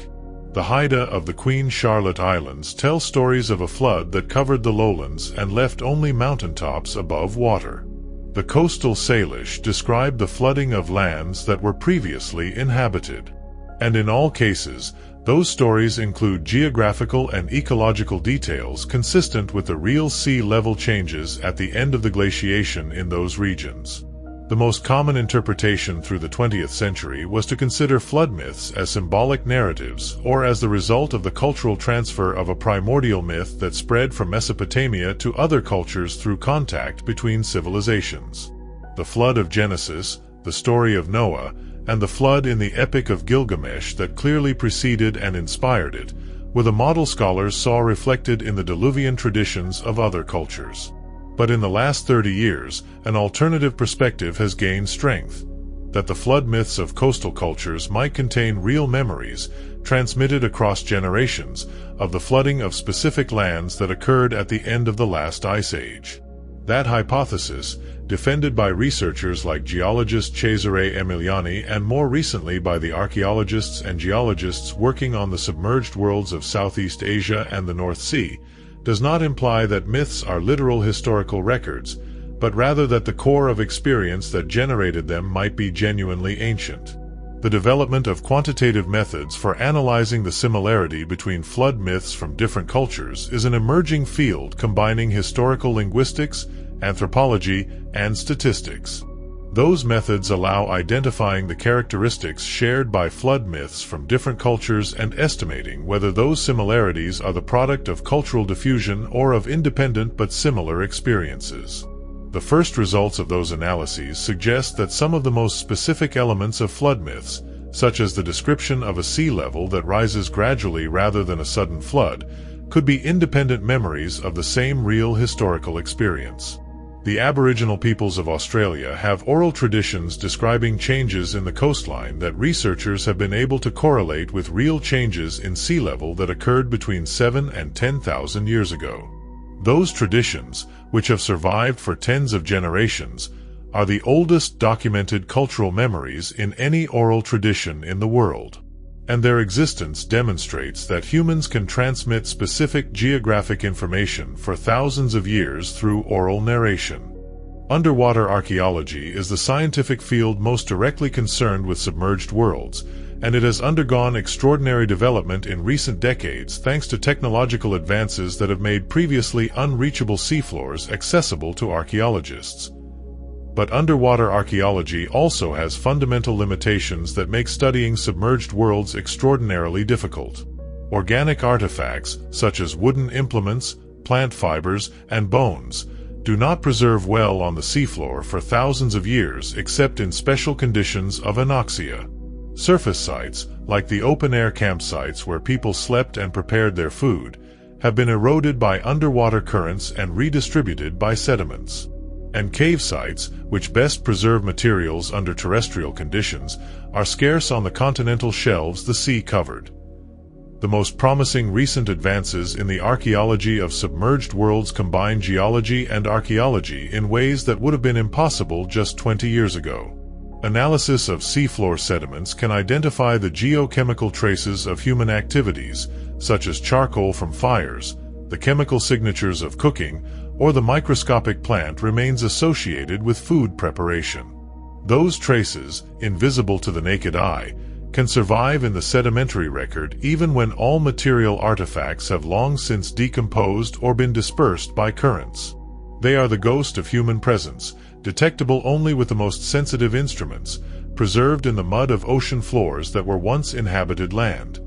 A: The Haida of the Queen Charlotte Islands tell stories of a flood that covered the lowlands and left only mountaintops above water. The coastal Salish describe the flooding of lands that were previously inhabited. And in all cases, those stories include geographical and ecological details consistent with the real sea level changes at the end of the glaciation in those regions. The most common interpretation through the 20th century was to consider flood myths as symbolic narratives or as the result of the cultural transfer of a primordial myth that spread from Mesopotamia to other cultures through contact between civilizations. The flood of Genesis, the story of Noah, and the flood in the Epic of Gilgamesh that clearly preceded and inspired it, were the model scholars saw reflected in the diluvian traditions of other cultures. But in the last 30 years, an alternative perspective has gained strength, that the flood myths of coastal cultures might contain real memories, transmitted across generations, of the flooding of specific lands that occurred at the end of the last ice age. That hypothesis, defended by researchers like geologist Cesare Emiliani and more recently by the archaeologists and geologists working on the submerged worlds of Southeast Asia and the North Sea, does not imply that myths are literal historical records, but rather that the core of experience that generated them might be genuinely ancient. The development of quantitative methods for analyzing the similarity between flood myths from different cultures is an emerging field combining historical linguistics, anthropology, and statistics. Those methods allow identifying the characteristics shared by flood myths from different cultures and estimating whether those similarities are the product of cultural diffusion or of independent but similar experiences. The first results of those analyses suggest that some of the most specific elements of flood myths, such as the description of a sea level that rises gradually rather than a sudden flood, could be independent memories of the same real historical experience. The Aboriginal peoples of Australia have oral traditions describing changes in the coastline that researchers have been able to correlate with real changes in sea level that occurred between 7 and 10,000 years ago. Those traditions, which have survived for tens of generations, are the oldest documented cultural memories in any oral tradition in the world. And their existence demonstrates that humans can transmit specific geographic information for thousands of years through oral narration. Underwater archaeology is the scientific field most directly concerned with submerged worlds, and it has undergone extraordinary development in recent decades thanks to technological advances that have made previously unreachable seafloors accessible to archaeologists. But underwater archaeology also has fundamental limitations that make studying submerged worlds extraordinarily difficult. Organic artifacts, such as wooden implements, plant fibers, and bones, do not preserve well on the seafloor for thousands of years except in special conditions of anoxia. Surface sites, like the open-air campsites where people slept and prepared their food, have been eroded by underwater currents and redistributed by sediments. And cave sites, which best preserve materials under terrestrial conditions, are scarce on the continental shelves the sea covered. The most promising recent advances in the archaeology of submerged worlds combine geology and archaeology in ways that would have been impossible just 20 years ago. Analysis of seafloor sediments can identify the geochemical traces of human activities, such as charcoal from fires, the chemical signatures of cooking, or the microscopic plant remains associated with food preparation. Those traces, invisible to the naked eye, can survive in the sedimentary record even when all material artifacts have long since decomposed or been dispersed by currents. They are the ghost of human presence, detectable only with the most sensitive instruments, preserved in the mud of ocean floors that were once inhabited land.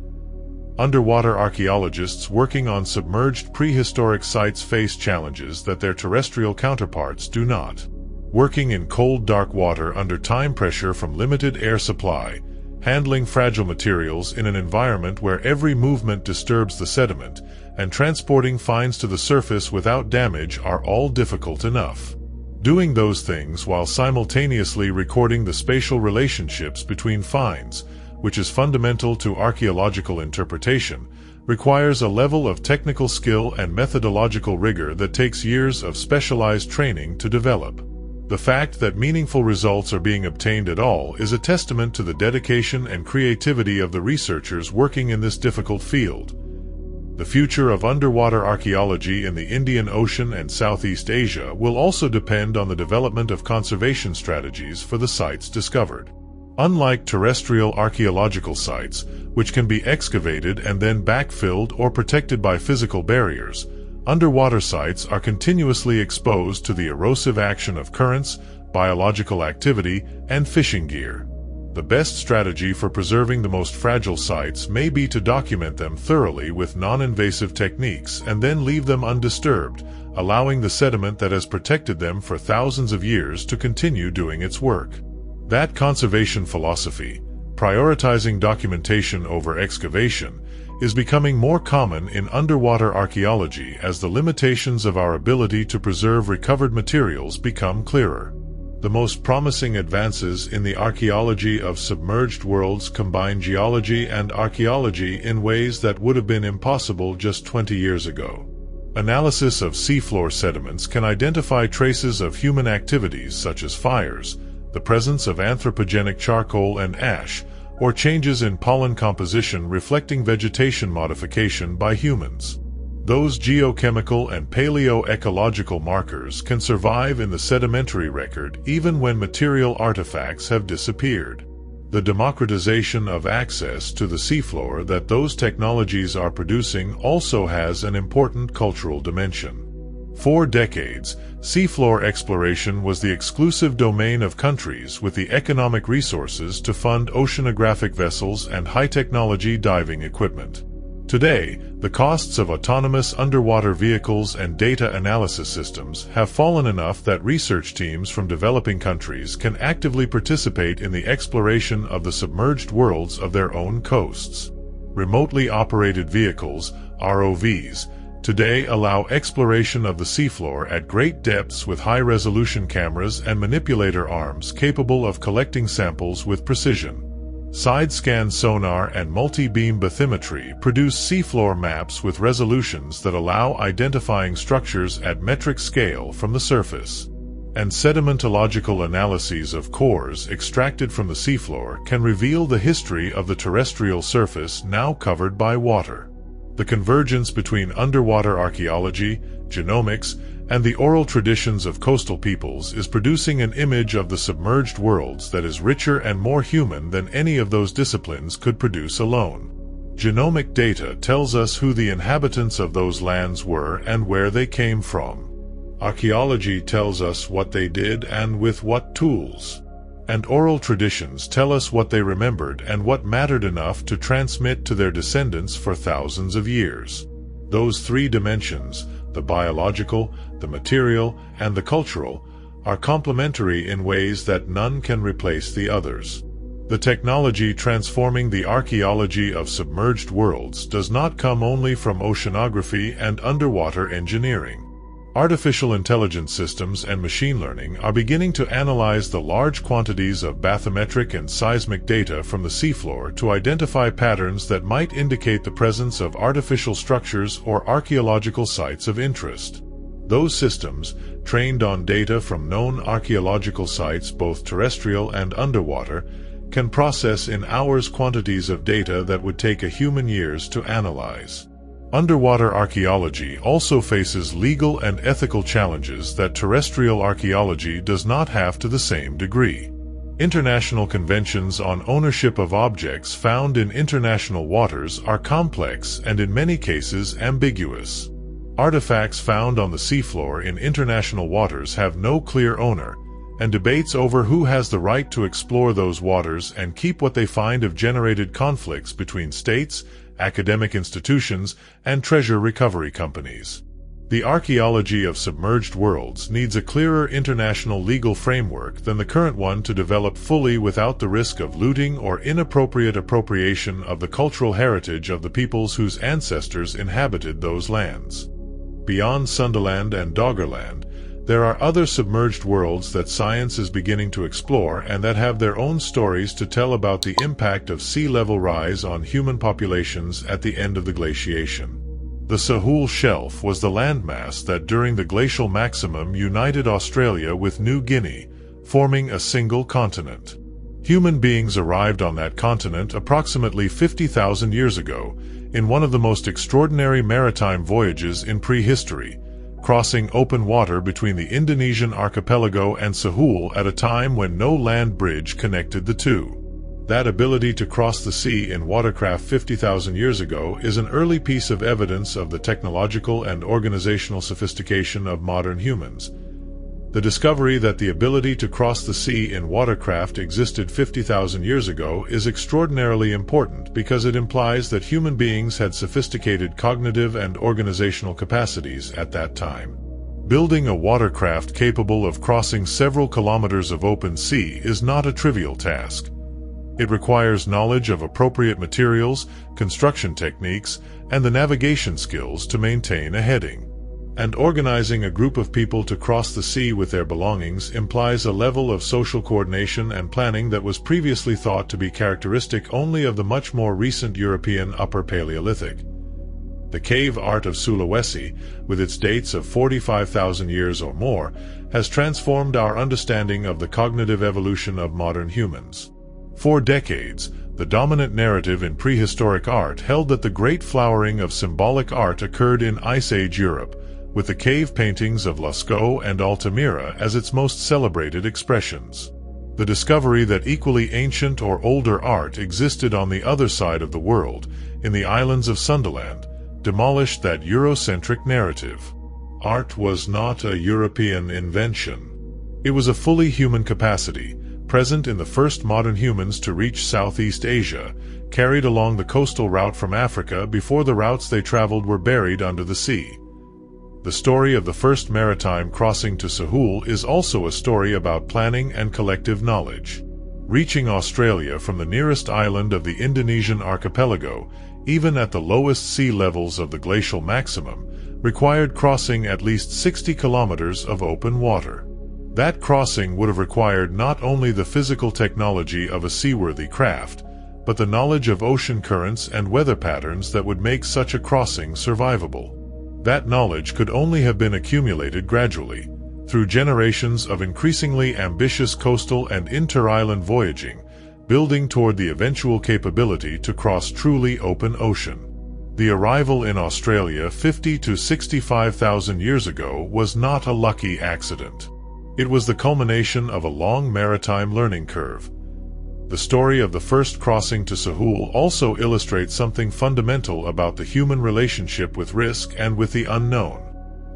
A: Underwater archaeologists working on submerged prehistoric sites face challenges that their terrestrial counterparts do not. Working in cold, dark water under time pressure from limited air supply, handling fragile materials in an environment where every movement disturbs the sediment, and transporting finds to the surface without damage are all difficult enough. Doing those things while simultaneously recording the spatial relationships between finds, which is fundamental to archaeological interpretation, requires a level of technical skill and methodological rigor that takes years of specialized training to develop. The fact that meaningful results are being obtained at all is a testament to the dedication and creativity of the researchers working in this difficult field. The future of underwater archaeology in the Indian Ocean and Southeast Asia will also depend on the development of conservation strategies for the sites discovered. Unlike terrestrial archaeological sites, which can be excavated and then backfilled or protected by physical barriers, underwater sites are continuously exposed to the erosive action of currents, biological activity, and fishing gear. The best strategy for preserving the most fragile sites may be to document them thoroughly with non-invasive techniques and then leave them undisturbed, allowing the sediment that has protected them for thousands of years to continue doing its work. That conservation philosophy, prioritizing documentation over excavation, is becoming more common in underwater archaeology as the limitations of our ability to preserve recovered materials become clearer. The most promising advances in the archaeology of submerged worlds combine geology and archaeology in ways that would have been impossible just 20 years ago. Analysis of seafloor sediments can identify traces of human activities such as fires, the presence of anthropogenic charcoal and ash, or changes in pollen composition reflecting vegetation modification by humans. Those geochemical and paleoecological markers can survive in the sedimentary record even when material artifacts have disappeared. The democratization of access to the seafloor that those technologies are producing also has an important cultural dimension. For decades, seafloor exploration was the exclusive domain of countries with the economic resources to fund oceanographic vessels and high-technology diving equipment. Today, the costs of autonomous underwater vehicles and data analysis systems have fallen enough that research teams from developing countries can actively participate in the exploration of the submerged worlds of their own coasts. Remotely operated vehicles, ROVs, today allow exploration of the seafloor at great depths with high-resolution cameras and manipulator arms capable of collecting samples with precision. Side-scan sonar and multi-beam bathymetry produce seafloor maps with resolutions that allow identifying structures at metric scale from the surface. And sedimentological analyses of cores extracted from the seafloor can reveal the history of the terrestrial surface now covered by water. The convergence between underwater archaeology, genomics, and the oral traditions of coastal peoples is producing an image of the submerged worlds that is richer and more human than any of those disciplines could produce alone. Genomic data tells us who the inhabitants of those lands were and where they came from. Archaeology tells us what they did and with what tools. And oral traditions tell us what they remembered and what mattered enough to transmit to their descendants for thousands of years. Those three dimensions, the biological, the material, and the cultural, are complementary in ways that none can replace the others. The technology transforming the archaeology of submerged worlds does not come only from oceanography and underwater engineering. Artificial intelligence systems and machine learning are beginning to analyze the large quantities of bathymetric and seismic data from the seafloor to identify patterns that might indicate the presence of artificial structures or archaeological sites of interest. Those systems, trained on data from known archaeological sites both terrestrial and underwater, can process in hours quantities of data that would take a human years to analyze. Underwater archaeology also faces legal and ethical challenges that terrestrial archaeology does not have to the same degree. International conventions on ownership of objects found in international waters are complex and in many cases ambiguous. Artifacts found on the seafloor in international waters have no clear owner, and debates over who has the right to explore those waters and keep what they find have generated conflicts between states academic institutions, and treasure recovery companies. The archaeology of submerged worlds needs a clearer international legal framework than the current one to develop fully without the risk of looting or inappropriate appropriation of the cultural heritage of the peoples whose ancestors inhabited those lands. Beyond Sundaland and Doggerland, there are other submerged worlds that science is beginning to explore and that have their own stories to tell about the impact of sea level rise on human populations at the end of the glaciation. The Sahul Shelf was the landmass that during the glacial maximum united Australia with New Guinea, forming a single continent. Human beings arrived on that continent approximately 50,000 years ago, in one of the most extraordinary maritime voyages in prehistory, crossing open water between the Indonesian archipelago and Sahul at a time when no land bridge connected the two. That ability to cross the sea in watercraft 50,000 years ago is an early piece of evidence of the technological and organizational sophistication of modern humans. The discovery that the ability to cross the sea in watercraft existed 50,000 years ago is extraordinarily important because it implies that human beings had sophisticated cognitive and organizational capacities at that time. Building a watercraft capable of crossing several kilometers of open sea is not a trivial task. It requires knowledge of appropriate materials, construction techniques, and the navigation skills to maintain a heading. And organizing a group of people to cross the sea with their belongings implies a level of social coordination and planning that was previously thought to be characteristic only of the much more recent European Upper Paleolithic. The cave art of Sulawesi, with its dates of 45,000 years or more, has transformed our understanding of the cognitive evolution of modern humans. For decades, the dominant narrative in prehistoric art held that the great flowering of symbolic art occurred in Ice Age Europe, with the cave paintings of Lascaux and Altamira as its most celebrated expressions. The discovery that equally ancient or older art existed on the other side of the world, in the islands of Sundaland, demolished that Eurocentric narrative. Art was not a European invention. It was a fully human capacity, present in the first modern humans to reach Southeast Asia, carried along the coastal route from Africa before the routes they traveled were buried under the sea. The story of the first maritime crossing to Sahul is also a story about planning and collective knowledge. Reaching Australia from the nearest island of the Indonesian archipelago, even at the lowest sea levels of the glacial maximum, required crossing at least 60 kilometers of open water. That crossing would have required not only the physical technology of a seaworthy craft, but the knowledge of ocean currents and weather patterns that would make such a crossing survivable. That knowledge could only have been accumulated gradually, through generations of increasingly ambitious coastal and inter-island voyaging, building toward the eventual capability to cross truly open ocean. The arrival in Australia 50 to 65,000 years ago was not a lucky accident. It was the culmination of a long maritime learning curve. The story of the first crossing to Sahul also illustrates something fundamental about the human relationship with risk and with the unknown.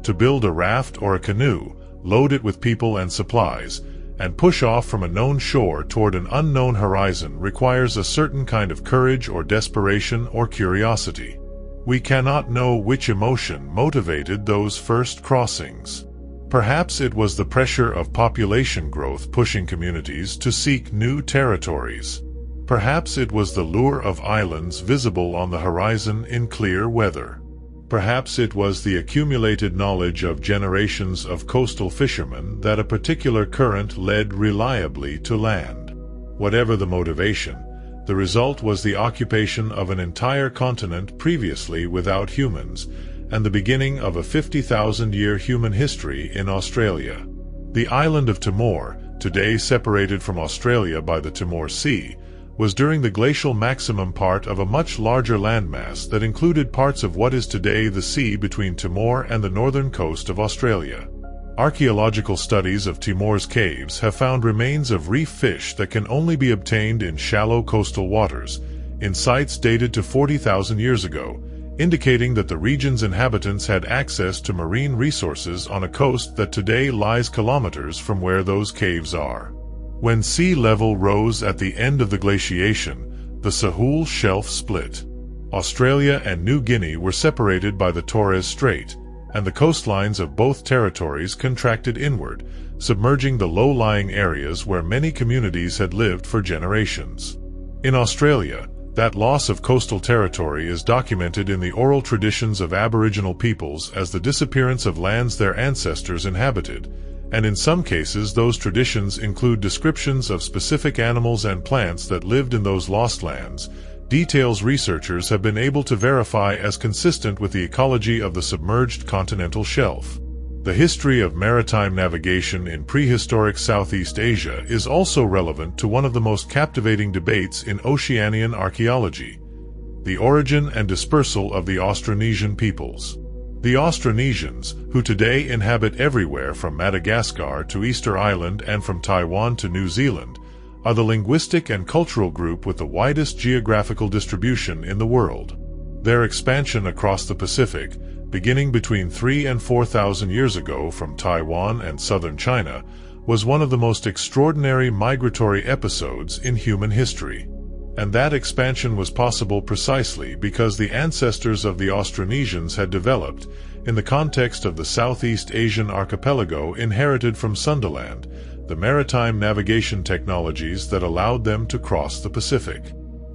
A: To build a raft or a canoe, load it with people and supplies, and push off from a known shore toward an unknown horizon requires a certain kind of courage or desperation or curiosity. We cannot know which emotion motivated those first crossings. Perhaps it was the pressure of population growth pushing communities to seek new territories. Perhaps it was the lure of islands visible on the horizon in clear weather. Perhaps it was the accumulated knowledge of generations of coastal fishermen that a particular current led reliably to land. Whatever the motivation, the result was the occupation of an entire continent previously without humans, and the beginning of a 50,000-year human history in Australia. The island of Timor, today separated from Australia by the Timor Sea, was during the glacial maximum part of a much larger landmass that included parts of what is today the sea between Timor and the northern coast of Australia. Archaeological studies of Timor's caves have found remains of reef fish that can only be obtained in shallow coastal waters, in sites dated to 40,000 years ago, indicating that the region's inhabitants had access to marine resources on a coast that today lies kilometers from where those caves are. When sea level rose at the end of the glaciation, the Sahul Shelf split. Australia and New Guinea were separated by the Torres Strait, and the coastlines of both territories contracted inward, submerging the low-lying areas where many communities had lived for generations. In Australia, that loss of coastal territory is documented in the oral traditions of Aboriginal peoples as the disappearance of lands their ancestors inhabited, and in some cases those traditions include descriptions of specific animals and plants that lived in those lost lands, details researchers have been able to verify as consistent with the ecology of the submerged continental shelf. The history of maritime navigation in prehistoric Southeast Asia is also relevant to one of the most captivating debates in Oceanian archaeology: the origin and dispersal of the Austronesian peoples. The Austronesians, who today inhabit everywhere from Madagascar to Easter Island and from Taiwan to New Zealand, are the linguistic and cultural group with the widest geographical distribution in the world. Their expansion across the Pacific, beginning between 3,000 and 4,000 years ago from Taiwan and southern China, was one of the most extraordinary migratory episodes in human history. And that expansion was possible precisely because the ancestors of the Austronesians had developed, in the context of the Southeast Asian archipelago inherited from Sundaland, the maritime navigation technologies that allowed them to cross the Pacific.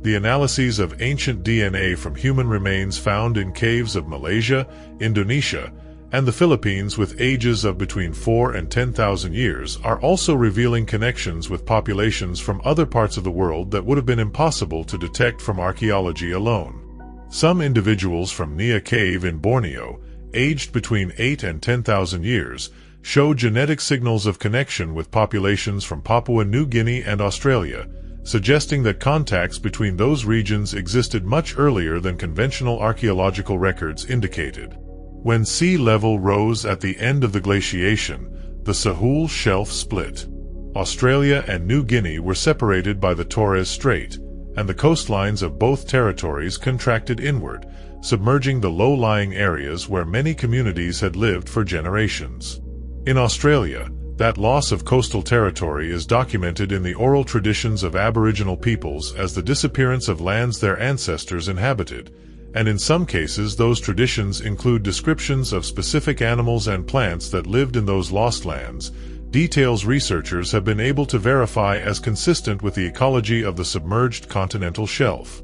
A: The analyses of ancient DNA from human remains found in caves of Malaysia, Indonesia, and the Philippines with ages of between 4,000 and 10,000 years are also revealing connections with populations from other parts of the world that would have been impossible to detect from archaeology alone. Some individuals from Nia Cave in Borneo, aged between 8,000 and 10,000 years, show genetic signals of connection with populations from Papua New Guinea and Australia, suggesting that contacts between those regions existed much earlier than conventional archaeological records indicated. When sea level rose at the end of the glaciation, the Sahul Shelf split. Australia and New Guinea were separated by the Torres Strait, and the coastlines of both territories contracted inward, submerging the low-lying areas where many communities had lived for generations. In Australia, that loss of coastal territory is documented in the oral traditions of Aboriginal peoples as the disappearance of lands their ancestors inhabited, and in some cases those traditions include descriptions of specific animals and plants that lived in those lost lands, details researchers have been able to verify as consistent with the ecology of the submerged continental shelf.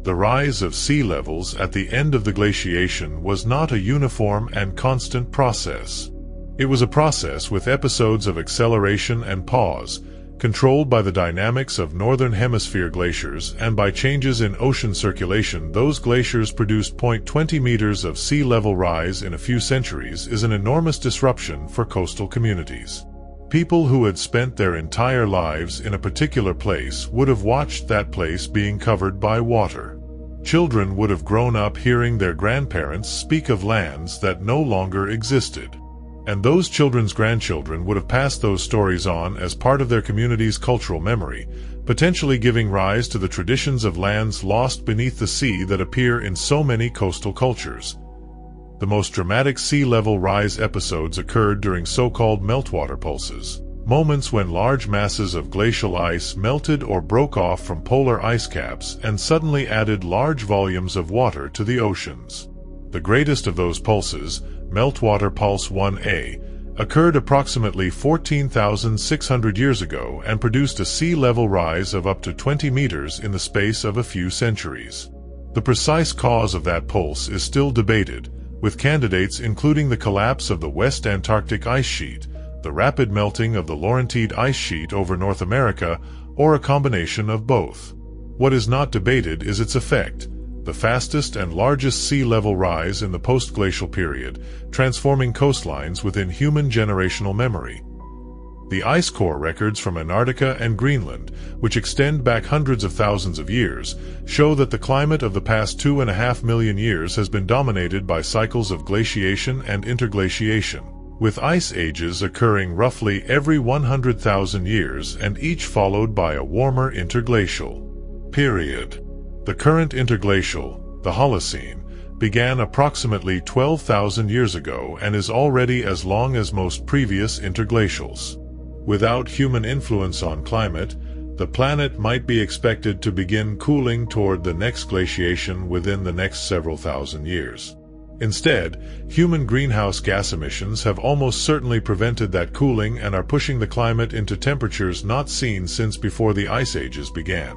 A: The rise of sea levels at the end of the glaciation was not a uniform and constant process. It was a process with episodes of acceleration and pause, controlled by the dynamics of northern hemisphere glaciers and by changes in ocean circulation. Those glaciers produced 0.20 meters of sea level rise in a few centuries is an enormous disruption for coastal communities. People who had spent their entire lives in a particular place would have watched that place being covered by water. Children would have grown up hearing their grandparents speak of lands that no longer existed. And those children's grandchildren would have passed those stories on as part of their community's cultural memory, potentially giving rise to the traditions of lands lost beneath the sea that appear in so many coastal cultures. The most dramatic sea level rise episodes occurred during so-called meltwater pulses, moments when large masses of glacial ice melted or broke off from polar ice caps and suddenly added large volumes of water to the oceans. The greatest of those pulses, Meltwater Pulse 1A, occurred approximately 14,600 years ago and produced a sea level rise of up to 20 meters in the space of a few centuries. The precise cause of that pulse is still debated, with candidates including the collapse of the West Antarctic ice sheet, the rapid melting of the Laurentide ice sheet over North America, or a combination of both. What is not debated is its effect: the fastest and largest sea level rise in the post-glacial period, transforming coastlines within human generational memory. The ice core records from Antarctica and Greenland, which extend back hundreds of thousands of years, show that the climate of the past 2.5 million years has been dominated by cycles of glaciation and interglaciation, with ice ages occurring roughly every 100,000 years and each followed by a warmer interglacial period. The current interglacial, the Holocene, began approximately 12,000 years ago and is already as long as most previous interglacials. Without human influence on climate, the planet might be expected to begin cooling toward the next glaciation within the next several thousand years. Instead, human greenhouse gas emissions have almost certainly prevented that cooling and are pushing the climate into temperatures not seen since before the ice ages began.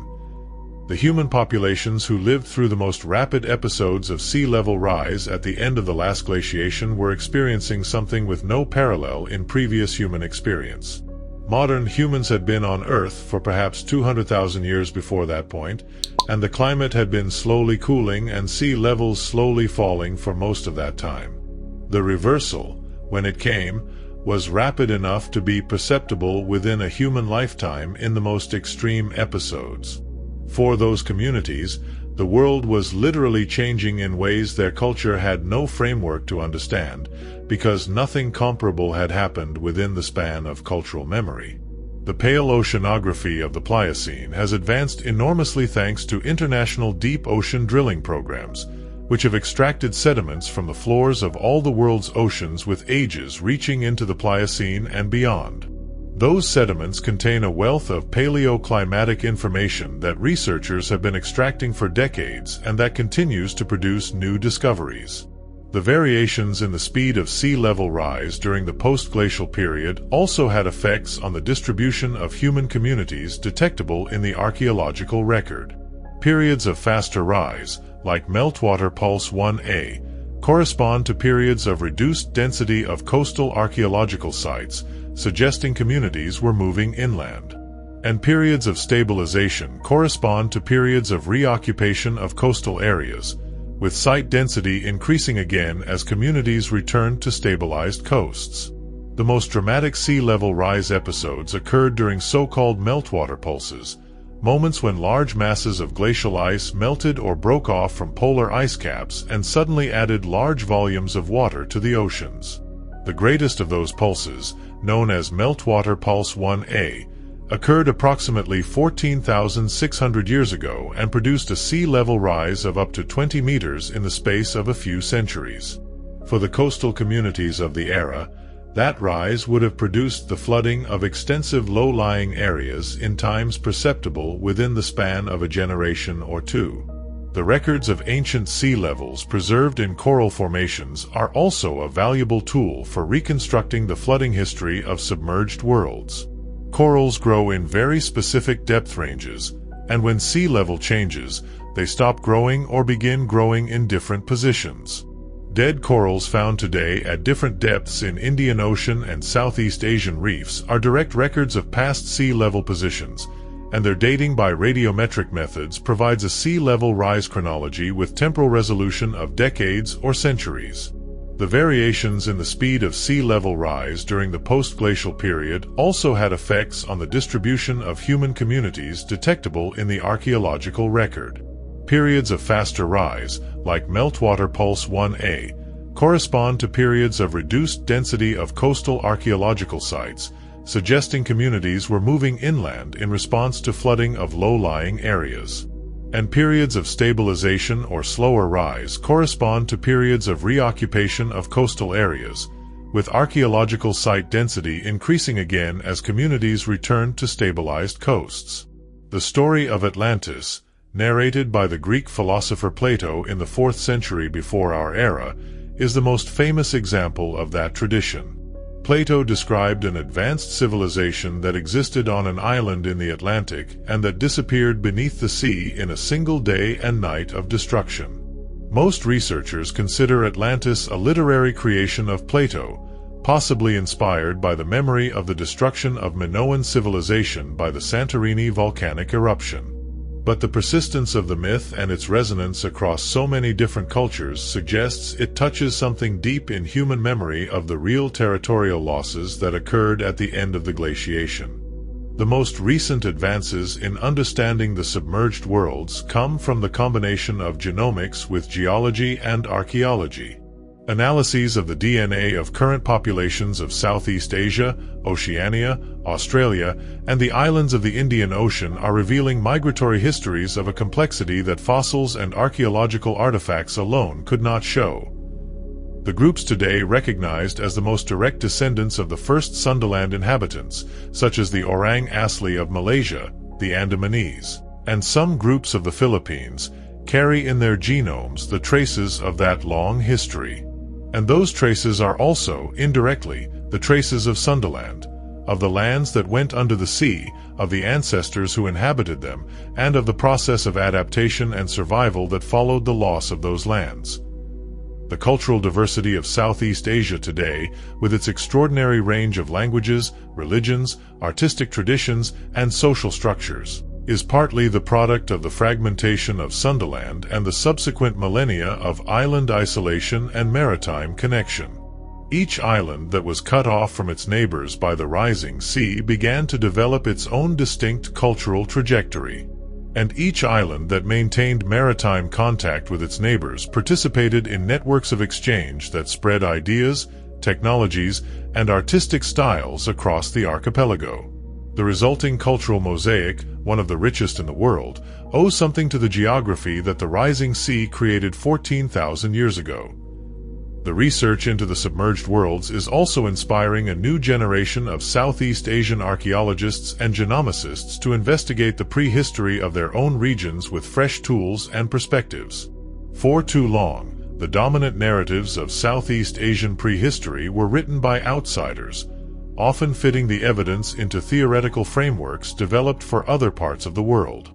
A: The human populations who lived through the most rapid episodes of sea level rise at the end of the last glaciation were experiencing something with no parallel in previous human experience. Modern humans had been on Earth for perhaps 200,000 years before that point, and the climate had been slowly cooling and sea levels slowly falling for most of that time. The reversal, when it came, was rapid enough to be perceptible within a human lifetime in the most extreme episodes. For those communities, the world was literally changing in ways their culture had no framework to understand, because nothing comparable had happened within the span of cultural memory. The paleoceanography of the Pliocene has advanced enormously thanks to international deep ocean drilling programs, which have extracted sediments from the floors of all the world's oceans with ages reaching into the Pliocene and beyond. Those sediments contain a wealth of paleoclimatic information that researchers have been extracting for decades and that continues to produce new discoveries. The variations in the speed of sea level rise during the post-glacial period also had effects on the distribution of human communities detectable in the archaeological record. Periods of faster rise, like meltwater pulse 1a, correspond to periods of reduced density of coastal archaeological sites, suggesting communities were moving inland. And periods of stabilization correspond to periods of reoccupation of coastal areas, with site density increasing again as communities return to stabilized coasts. The most dramatic sea level rise episodes occurred during so-called meltwater pulses, moments when large masses of glacial ice melted or broke off from polar ice caps and suddenly added large volumes of water to the oceans. The greatest of those pulses, known as meltwater pulse 1a, occurred approximately 14,600 years ago and produced a sea level rise of up to 20 meters in the space of a few centuries. For the coastal communities of the era, that rise would have produced the flooding of extensive low-lying areas in times perceptible within the span of a generation or two. The records of ancient sea levels preserved in coral formations are also a valuable tool for reconstructing the flooding history of submerged worlds. Corals grow in very specific depth ranges, and when sea level changes, they stop growing or begin growing in different positions. Dead corals found today at different depths in Indian Ocean and Southeast Asian reefs are direct records of past sea level positions, and their dating by radiometric methods provides a sea level rise chronology with temporal resolution of decades or centuries. The variations in the speed of sea level rise during the post-glacial period also had effects on the distribution of human communities detectable in the archaeological record. Periods of faster rise, like meltwater pulse 1a, correspond to periods of reduced density of coastal archaeological sites, suggesting communities were moving inland in response to flooding of low-lying areas. And periods of stabilization or slower rise correspond to periods of reoccupation of coastal areas, with archaeological site density increasing again as communities return to stabilized coasts. The story of Atlantis, narrated by the Greek philosopher Plato in the 4th century before our era, is the most famous example of that tradition. Plato described an advanced civilization that existed on an island in the Atlantic and that disappeared beneath the sea in a single day and night of destruction. Most researchers consider Atlantis a literary creation of Plato, possibly inspired by the memory of the destruction of Minoan civilization by the Santorini volcanic eruption. But the persistence of the myth and its resonance across so many different cultures suggests it touches something deep in human memory of the real territorial losses that occurred at the end of the glaciation. The most recent advances in understanding the submerged worlds come from the combination of genomics with geology and archaeology. Analyses of the DNA of current populations of Southeast Asia, Oceania, Australia, and the islands of the Indian Ocean are revealing migratory histories of a complexity that fossils and archaeological artifacts alone could not show. The groups today recognized as the most direct descendants of the first Sundaland inhabitants, such as the Orang Asli of Malaysia, the Andamanese, and some groups of the Philippines carry in their genomes the traces of that long history. And those traces are also, indirectly, the traces of Sundaland, of the lands that went under the sea, of the ancestors who inhabited them, and of the process of adaptation and survival that followed the loss of those lands. The cultural diversity of Southeast Asia today, with its extraordinary range of languages, religions, artistic traditions, and social structures, is partly the product of the fragmentation of Sundaland and the subsequent millennia of island isolation and maritime connection. Each island that was cut off from its neighbors by the rising sea began to develop its own distinct cultural trajectory. And each island that maintained maritime contact with its neighbors participated in networks of exchange that spread ideas, technologies, and artistic styles across the archipelago. The resulting cultural mosaic, one of the richest in the world, owes something to the geography that the rising sea created 14,000 years ago. The research into the submerged worlds is also inspiring a new generation of Southeast Asian archaeologists and genomicists to investigate the prehistory of their own regions with fresh tools and perspectives. For too long, the dominant narratives of Southeast Asian prehistory were written by outsiders, often fitting the evidence into theoretical frameworks developed for other parts of the world.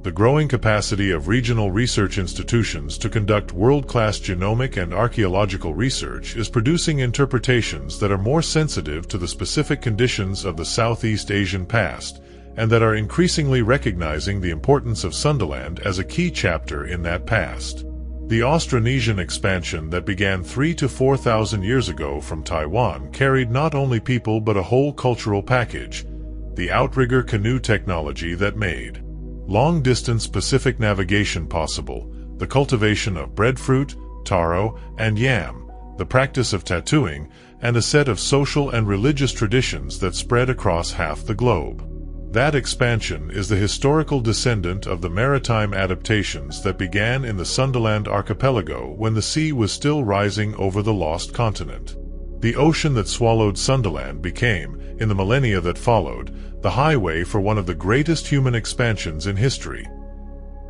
A: The growing capacity of regional research institutions to conduct world-class genomic and archaeological research is producing interpretations that are more sensitive to the specific conditions of the Southeast Asian past, and that are increasingly recognizing the importance of Sundaland as a key chapter in that past. The Austronesian expansion that began 3,000 to 4,000 years ago from Taiwan carried not only people but a whole cultural package, the outrigger canoe technology that made long-distance Pacific navigation possible, the cultivation of breadfruit, taro, and yam, the practice of tattooing, and a set of social and religious traditions that spread across half the globe. That expansion is the historical descendant of the maritime adaptations that began in the Sundaland archipelago when the sea was still rising over the lost continent. The ocean that swallowed Sundaland became, in the millennia that followed, the highway for one of the greatest human expansions in history.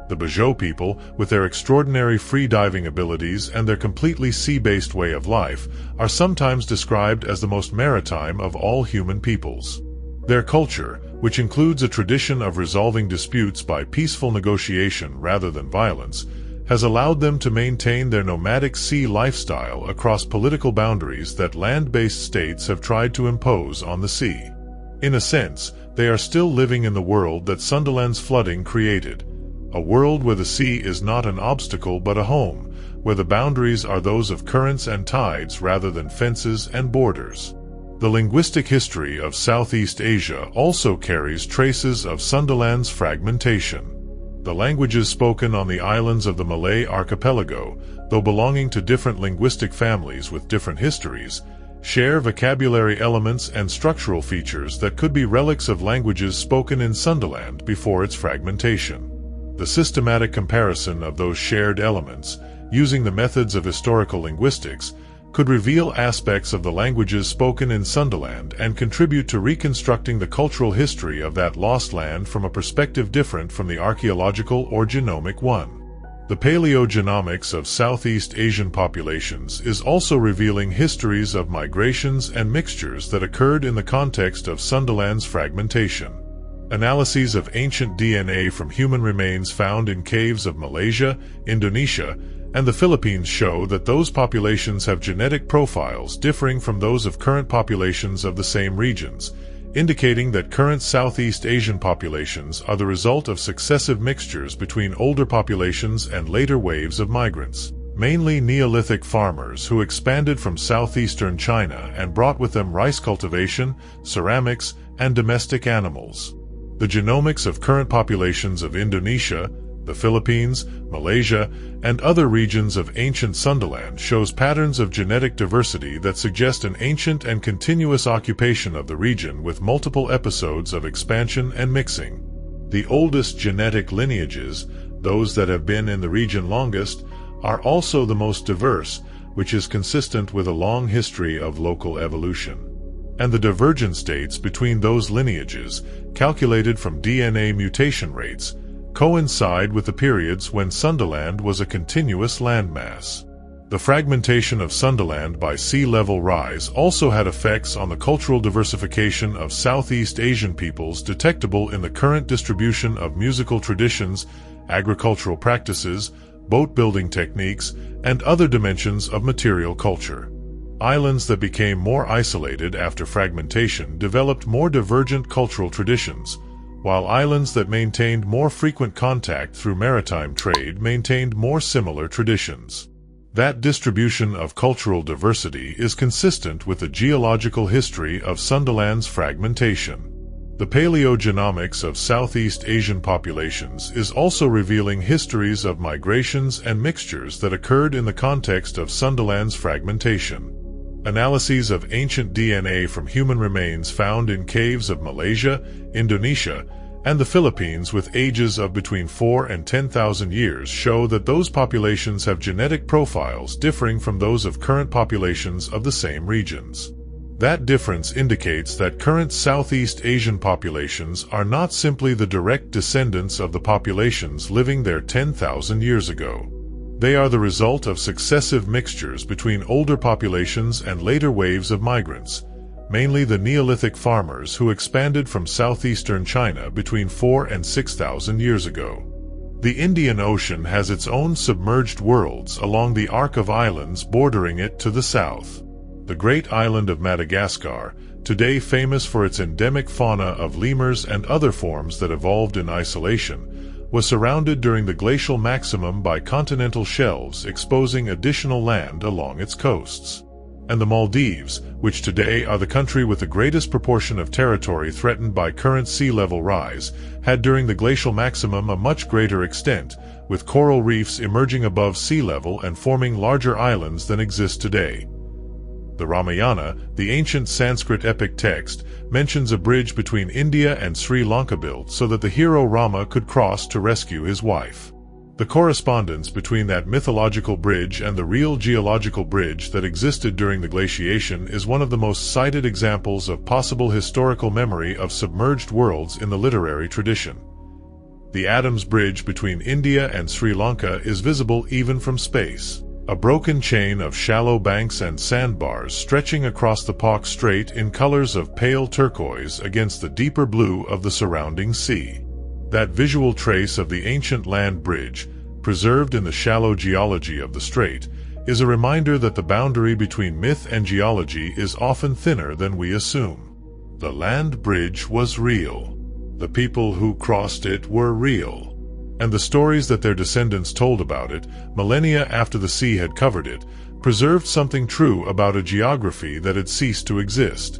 A: The Bajau people, with their extraordinary free-diving abilities and their completely sea-based way of life, are sometimes described as the most maritime of all human peoples. Their culture, which includes a tradition of resolving disputes by peaceful negotiation rather than violence, has allowed them to maintain their nomadic sea lifestyle across political boundaries that land-based states have tried to impose on the sea. In a sense, they are still living in the world that Sundaland's flooding created, a world where the sea is not an obstacle but a home, where the boundaries are those of currents and tides rather than fences and borders. The linguistic history of Southeast Asia also carries traces of Sundaland's fragmentation. The languages spoken on the islands of the Malay archipelago, though belonging to different linguistic families with different histories, share vocabulary elements and structural features that could be relics of languages spoken in Sundaland before its fragmentation. The systematic comparison of those shared elements, using the methods of historical linguistics, could reveal aspects of the languages spoken in Sundaland and contribute to reconstructing the cultural history of that lost land from a perspective different from the archaeological or genomic one. The paleogenomics of Southeast Asian populations is also revealing histories of migrations and mixtures that occurred in the context of Sundaland's fragmentation. Analyses of ancient DNA from human remains found in caves of Malaysia, Indonesia, and the Philippines show that those populations have genetic profiles differing from those of current populations of the same regions, indicating that current Southeast Asian populations are the result of successive mixtures between older populations and later waves of migrants, mainly Neolithic farmers who expanded from southeastern China and brought with them rice cultivation, ceramics, and domestic animals. The genomics of current populations of Indonesia, the Philippines, Malaysia, and other regions of ancient Sundaland shows patterns of genetic diversity that suggest an ancient and continuous occupation of the region with multiple episodes of expansion and mixing. The oldest genetic lineages, those that have been in the region longest, are also the most diverse, which is consistent with a long history of local evolution. and the divergent states between those lineages, calculated from DNA mutation rates, coincide with the periods when Sundaland was a continuous landmass. The fragmentation of Sundaland by sea level rise also had effects on the cultural diversification of Southeast Asian peoples detectable in the current distribution of musical traditions, agricultural practices, boat-building techniques, and other dimensions of material culture. Islands that became more isolated after fragmentation developed more divergent cultural traditions, while islands that maintained more frequent contact through maritime trade maintained more similar traditions. That distribution of cultural diversity is consistent with the geological history of Sundaland's fragmentation. The paleogenomics of Southeast Asian populations is also revealing histories of migrations and mixtures that occurred in the context of Sundaland's fragmentation. Analyses of ancient DNA from human remains found in caves of Malaysia, Indonesia, and the Philippines with ages of between 4 and 10,000 years show that those populations have genetic profiles differing from those of current populations of the same regions. That difference indicates that current Southeast Asian populations are not simply the direct descendants of the populations living there 10,000 years ago. They are the result of successive mixtures between older populations and later waves of migrants, mainly the Neolithic farmers who expanded from southeastern China between 4 and 6,000 years ago. The Indian Ocean has its own submerged worlds along the arc of islands bordering it to the south. The great island of Madagascar, today famous for its endemic fauna of lemurs and other forms that evolved in isolation, was surrounded during the glacial maximum by continental shelves exposing additional land along its coasts. And the Maldives, which today are the country with the greatest proportion of territory threatened by current sea level rise, had during the glacial maximum a much greater extent, with coral reefs emerging above sea level and forming larger islands than exist today. The Ramayana, the ancient Sanskrit epic text, mentions a bridge between India and Sri Lanka built so that the hero Rama could cross to rescue his wife. The correspondence between that mythological bridge and the real geological bridge that existed during the glaciation is one of the most cited examples of possible historical memory of submerged worlds in the literary tradition. The Adams Bridge between India and Sri Lanka is visible even from space, a broken chain of shallow banks and sandbars stretching across the Pak Strait in colors of pale turquoise against the deeper blue of the surrounding sea. That visual trace of the ancient land bridge, preserved in the shallow geology of the strait, is a reminder that the boundary between myth and geology is often thinner than we assume. The land bridge was real. The people who crossed it were real. And the stories that their descendants told about it, millennia after the sea had covered it, preserved something true about a geography that had ceased to exist.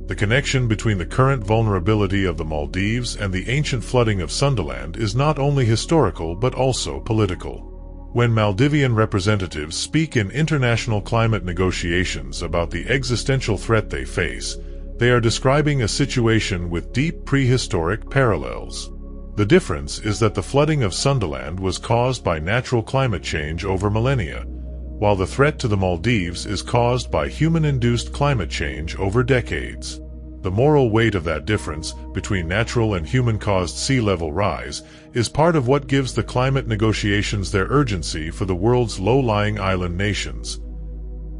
A: The connection between the current vulnerability of the Maldives and the ancient flooding of Sundaland is not only historical but also political. When Maldivian representatives speak in international climate negotiations about the existential threat they face, they are describing a situation with deep prehistoric parallels. The difference is that the flooding of Sundaland was caused by natural climate change over millennia, while the threat to the Maldives is caused by human-induced climate change over decades. The moral weight of that difference between natural and human-caused sea level rise is part of what gives the climate negotiations their urgency for the world's low-lying island nations.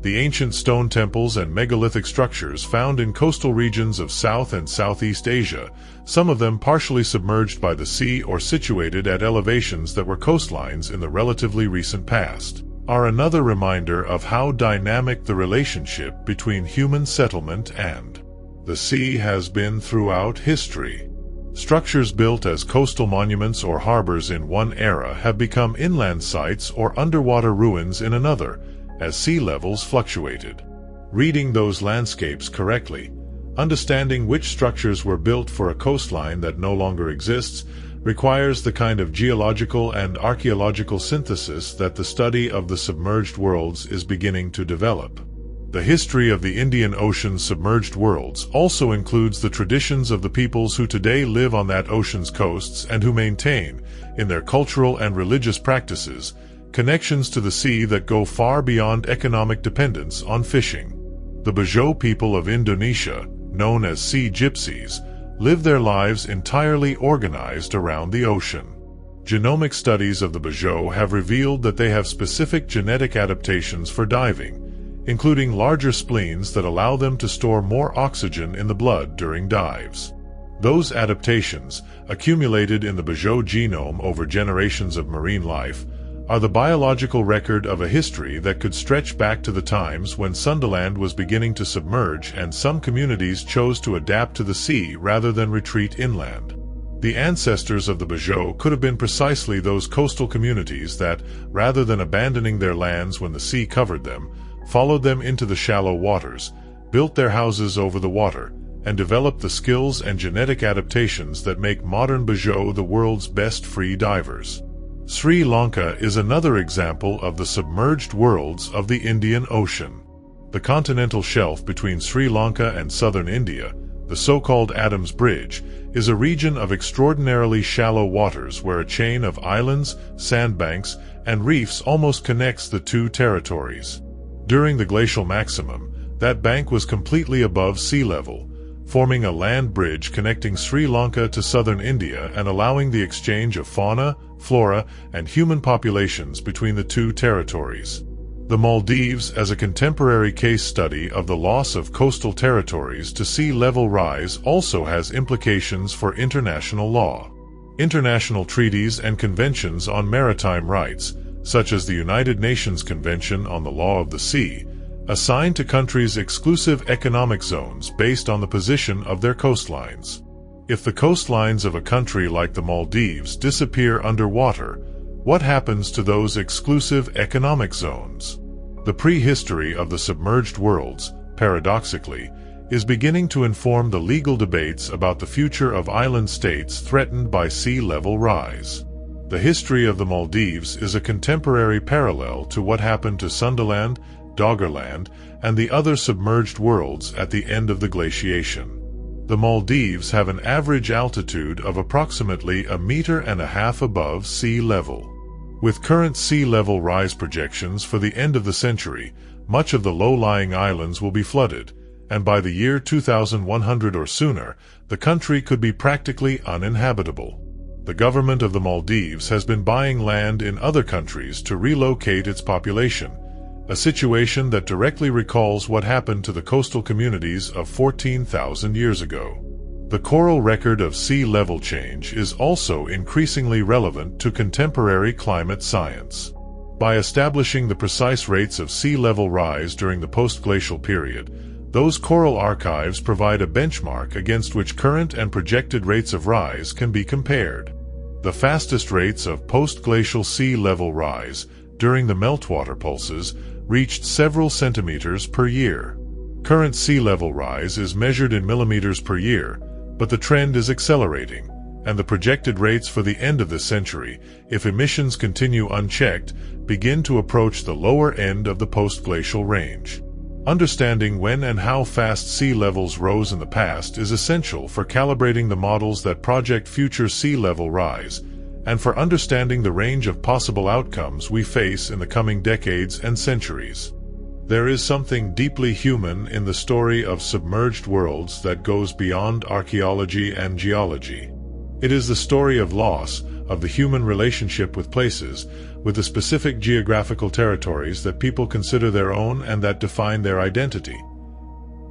A: The ancient stone temples and megalithic structures found in coastal regions of South and Southeast Asia, some of them partially submerged by the sea or situated at elevations that were coastlines in the relatively recent past, are another reminder of how dynamic the relationship between human settlement and the sea has been throughout history. Structures built as coastal monuments or harbors in one era have become inland sites or underwater ruins in another, as sea levels fluctuated. Reading those landscapes correctly, understanding which structures were built for a coastline that no longer exists, requires the kind of geological and archaeological synthesis that the study of the submerged worlds is beginning to develop. The history of the Indian Ocean's submerged worlds also includes the traditions of the peoples who today live on that ocean's coasts and who maintain, in their cultural and religious practices, connections to the sea that go far beyond economic dependence on fishing. The Bajau people of Indonesia, known as sea gypsies, live their lives entirely organized around the ocean. Genomic studies of the Bajau have revealed that they have specific genetic adaptations for diving, including larger spleens that allow them to store more oxygen in the blood during dives. Those adaptations, accumulated in the Bajau genome over generations of marine life, are the biological record of a history that could stretch back to the times when Sundaland was beginning to submerge and some communities chose to adapt to the sea rather than retreat inland. The ancestors of the Bajau could have been precisely those coastal communities that, rather than abandoning their lands when the sea covered them, followed them into the shallow waters, built their houses over the water, and developed the skills and genetic adaptations that make modern Bajau the world's best free divers. Sri Lanka is another example of the submerged worlds of the Indian Ocean. The continental shelf between Sri Lanka and southern India, the so-called Adam's Bridge, is a region of extraordinarily shallow waters where a chain of islands, sandbanks, and reefs almost connects the two territories. During the glacial maximum, that bank was completely above sea level, forming a land bridge connecting Sri Lanka to southern India and allowing the exchange of fauna, flora, and human populations between the two territories. The Maldives, as a contemporary case study of the loss of coastal territories to sea level rise, also has implications for international law. International treaties and conventions on maritime rights, such as the United Nations Convention on the Law of the Sea, assign to countries exclusive economic zones based on the position of their coastlines. If the coastlines of a country like the Maldives disappear underwater, what happens to those exclusive economic zones? The prehistory of the submerged worlds, paradoxically, is beginning to inform the legal debates about the future of island states threatened by sea level rise. The history of the Maldives is a contemporary parallel to what happened to Sundaland, Doggerland, and the other submerged worlds at the end of the glaciation. The Maldives have an average altitude of approximately 1.5 meters above sea level. With current sea level rise projections for the end of the century, much of the low-lying islands will be flooded, and by the year 2100 or sooner, the country could be practically uninhabitable. The government of the Maldives has been buying land in other countries to relocate its population, a situation that directly recalls what happened to the coastal communities of 14,000 years ago. The coral record of sea level change is also increasingly relevant to contemporary climate science. By establishing the precise rates of sea level rise during the post-glacial period, those coral archives provide a benchmark against which current and projected rates of rise can be compared. The fastest rates of post-glacial sea level rise during the meltwater pulses reached several centimeters per year. Current sea level rise is measured in millimeters per year, but the trend is accelerating, and the projected rates for the end of this century, if emissions continue unchecked, begin to approach the lower end of the post-glacial range. Understanding when and how fast sea levels rose in the past is essential for calibrating the models that project future sea level rise, and for understanding the range of possible outcomes we face in the coming decades and centuries. There is something deeply human in the story of submerged worlds that goes beyond archaeology and geology. It is the story of loss, of the human relationship with places, with the specific geographical territories that people consider their own and that define their identity.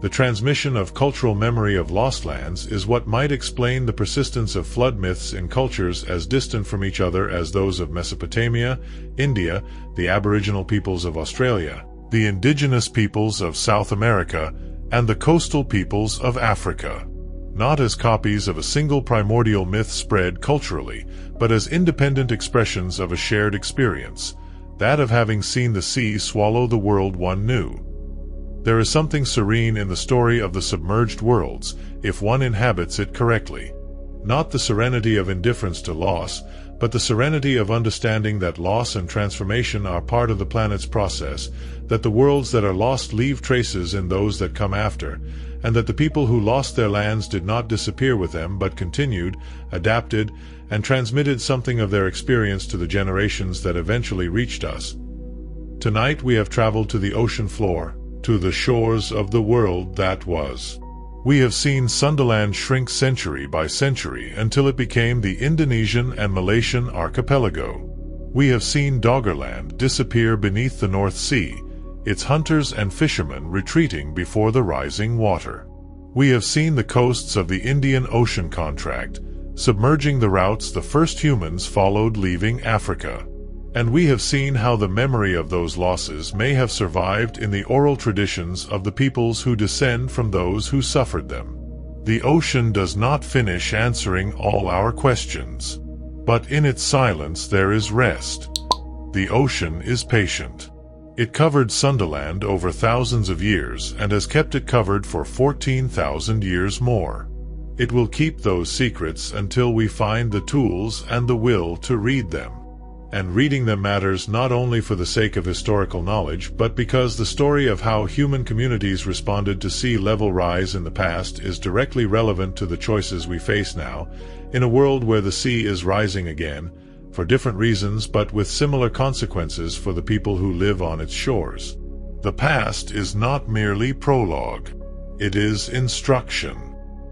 A: The transmission of cultural memory of lost lands is what might explain the persistence of flood myths in cultures as distant from each other as those of Mesopotamia, India, the Aboriginal peoples of Australia, the indigenous peoples of South America, and the coastal peoples of Africa. Not as copies of a single primordial myth spread culturally, but as independent expressions of a shared experience, that of having seen the sea swallow the world one knew. There is something serene in the story of the submerged worlds, if one inhabits it correctly. Not the serenity of indifference to loss, but the serenity of understanding that loss and transformation are part of the planet's process, that the worlds that are lost leave traces in those that come after, and that the people who lost their lands did not disappear with them but continued, adapted, and transmitted something of their experience to the generations that eventually reached us. Tonight we have traveled to the ocean floor, to the shores of the world that was. We have seen Sundaland shrink century by century until it became the Indonesian and Malaysian archipelago. We have seen Doggerland disappear beneath the North Sea, its hunters and fishermen retreating before the rising water. We have seen the coasts of the Indian Ocean contract, submerging the routes the first humans followed leaving Africa. And we have seen how the memory of those losses may have survived in the oral traditions of the peoples who descend from those who suffered them. The ocean does not finish answering all our questions. But in its silence there is rest. The ocean is patient. It covered Sundaland over thousands of years and has kept it covered for 14,000 years more. It will keep those secrets until we find the tools and the will to read them. And reading them matters not only for the sake of historical knowledge, but because the story of how human communities responded to sea level rise in the past is directly relevant to the choices we face now, in a world where the sea is rising again, for different reasons but with similar consequences for the people who live on its shores. The past is not merely prologue. It is instruction.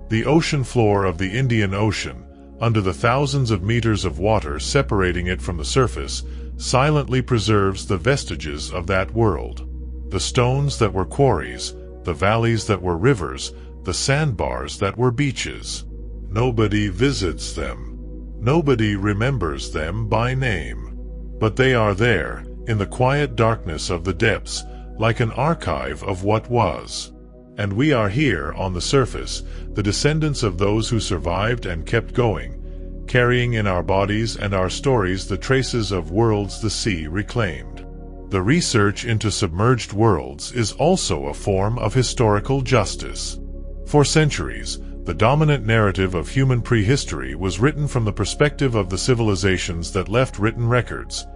A: The ocean floor of the Indian Ocean, under the thousands of meters of water separating it from the surface, silently preserves the vestiges of that world. The stones that were quarries, the valleys that were rivers, the sandbars that were beaches. Nobody visits them. Nobody remembers them by name. But they are there, in the quiet darkness of the depths, like an archive of what was. And we are here on the surface, the descendants of those who survived and kept going, carrying in our bodies and our stories the traces of worlds the sea reclaimed. The research into submerged worlds is also a form of historical justice. For centuries, the dominant narrative of human prehistory was written from the perspective of the civilizations that left written records: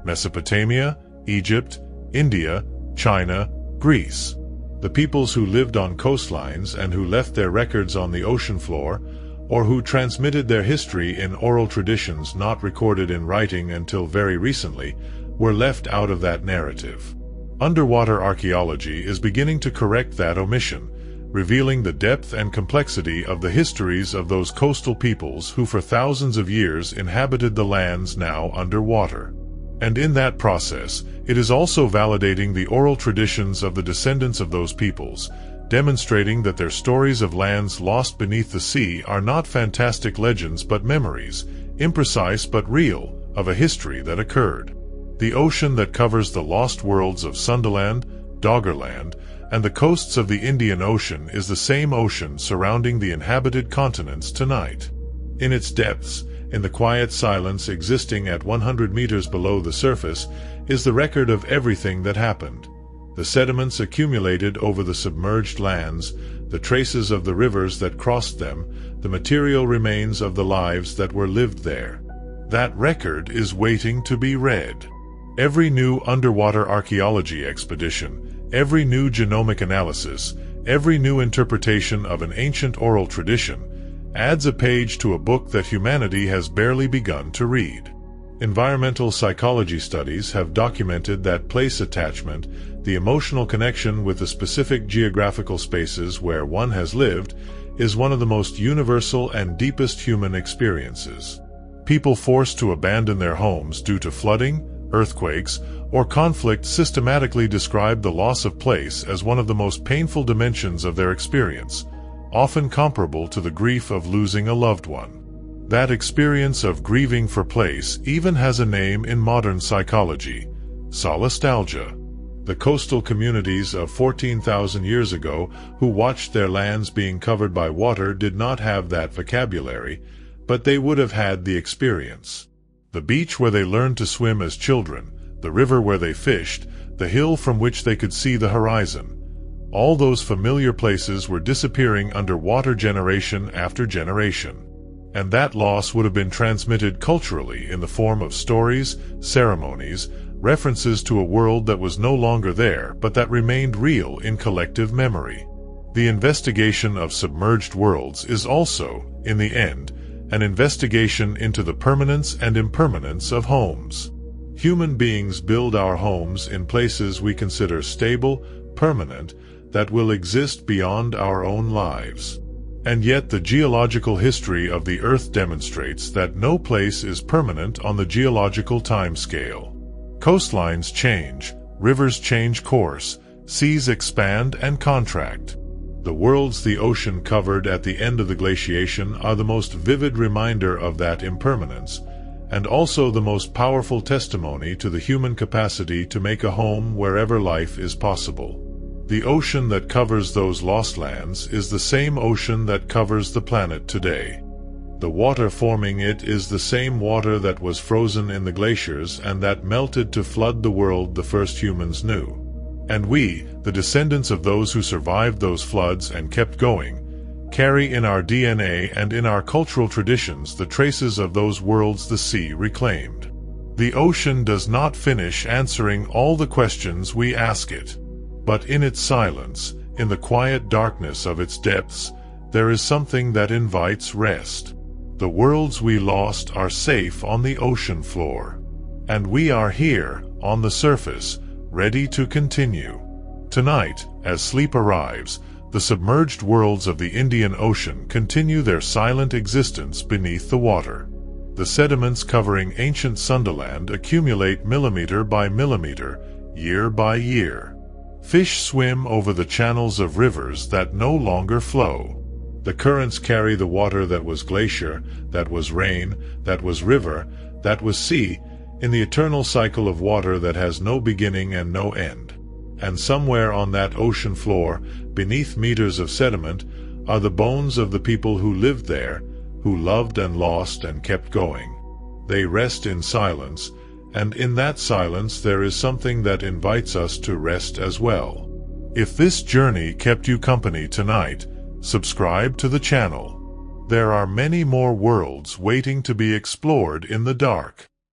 A: Mesopotamia, Egypt, India, China, Greece. The peoples who lived on coastlines and who left their records on the ocean floor, or who transmitted their history in oral traditions not recorded in writing until very recently, were left out of that narrative. Underwater archaeology is beginning to correct that omission, revealing the depth and complexity of the histories of those coastal peoples who for thousands of years inhabited the lands now underwater. And in that process, it is also validating the oral traditions of the descendants of those peoples, demonstrating that their stories of lands lost beneath the sea are not fantastic legends but memories, imprecise but real, of a history that occurred. The ocean that covers the lost worlds of Sundaland, Doggerland, and the coasts of the Indian Ocean is the same ocean surrounding the inhabited continents tonight. In its depths, in the quiet silence existing at 100 meters below the surface, is the record of everything that happened. The sediments accumulated over the submerged lands, the traces of the rivers that crossed them, the material remains of the lives that were lived there. That record is waiting to be read. Every new underwater archaeology expedition, every new genomic analysis, every new interpretation of an ancient oral tradition, adds a page to a book that humanity has barely begun to read. Environmental psychology studies have documented that place attachment, the emotional connection with the specific geographical spaces where one has lived, is one of the most universal and deepest human experiences. People forced to abandon their homes due to flooding, earthquakes, or conflict systematically describe the loss of place as one of the most painful dimensions of their experience, often comparable to the grief of losing a loved one. That experience of grieving for place even has a name in modern psychology: solastalgia. The coastal communities of 14,000 years ago who watched their lands being covered by water did not have that vocabulary, but they would have had the experience. The beach where they learned to swim as children, the river where they fished, the hill from which they could see the horizon. All those familiar places were disappearing under water generation after generation. And that loss would have been transmitted culturally in the form of stories, ceremonies, references to a world that was no longer there but that remained real in collective memory. The investigation of submerged worlds is also, in the end, an investigation into the permanence and impermanence of homes. Human beings build our homes in places we consider stable, permanent, that will exist beyond our own lives. And yet the geological history of the Earth demonstrates that no place is permanent on the geological timescale. Coastlines change, rivers change course, seas expand and contract. The worlds the ocean covered at the end of the glaciation are the most vivid reminder of that impermanence, and also the most powerful testimony to the human capacity to make a home wherever life is possible. The ocean that covers those lost lands is the same ocean that covers the planet today. The water forming it is the same water that was frozen in the glaciers and that melted to flood the world the first humans knew. And we, the descendants of those who survived those floods and kept going, carry in our DNA and in our cultural traditions the traces of those worlds the sea reclaimed. The ocean does not finish answering all the questions we ask it. But in its silence, in the quiet darkness of its depths, there is something that invites rest. The worlds we lost are safe on the ocean floor. And we are here, on the surface, ready to continue. Tonight, as sleep arrives, the submerged worlds of the Indian Ocean continue their silent existence beneath the water. The sediments covering ancient Sundaland accumulate millimeter by millimeter, year by year. Fish swim over the channels of rivers that no longer flow. The currents carry the water that was glacier, that was rain, that was river, that was sea, in the eternal cycle of water that has no beginning and no end. And somewhere on that ocean floor, beneath meters of sediment, are the bones of the people who lived there, who loved and lost and kept going. They rest in silence, and in that silence there is something that invites us to rest as well. If this journey kept you company tonight, subscribe to the channel. There are many more worlds waiting to be explored in the dark.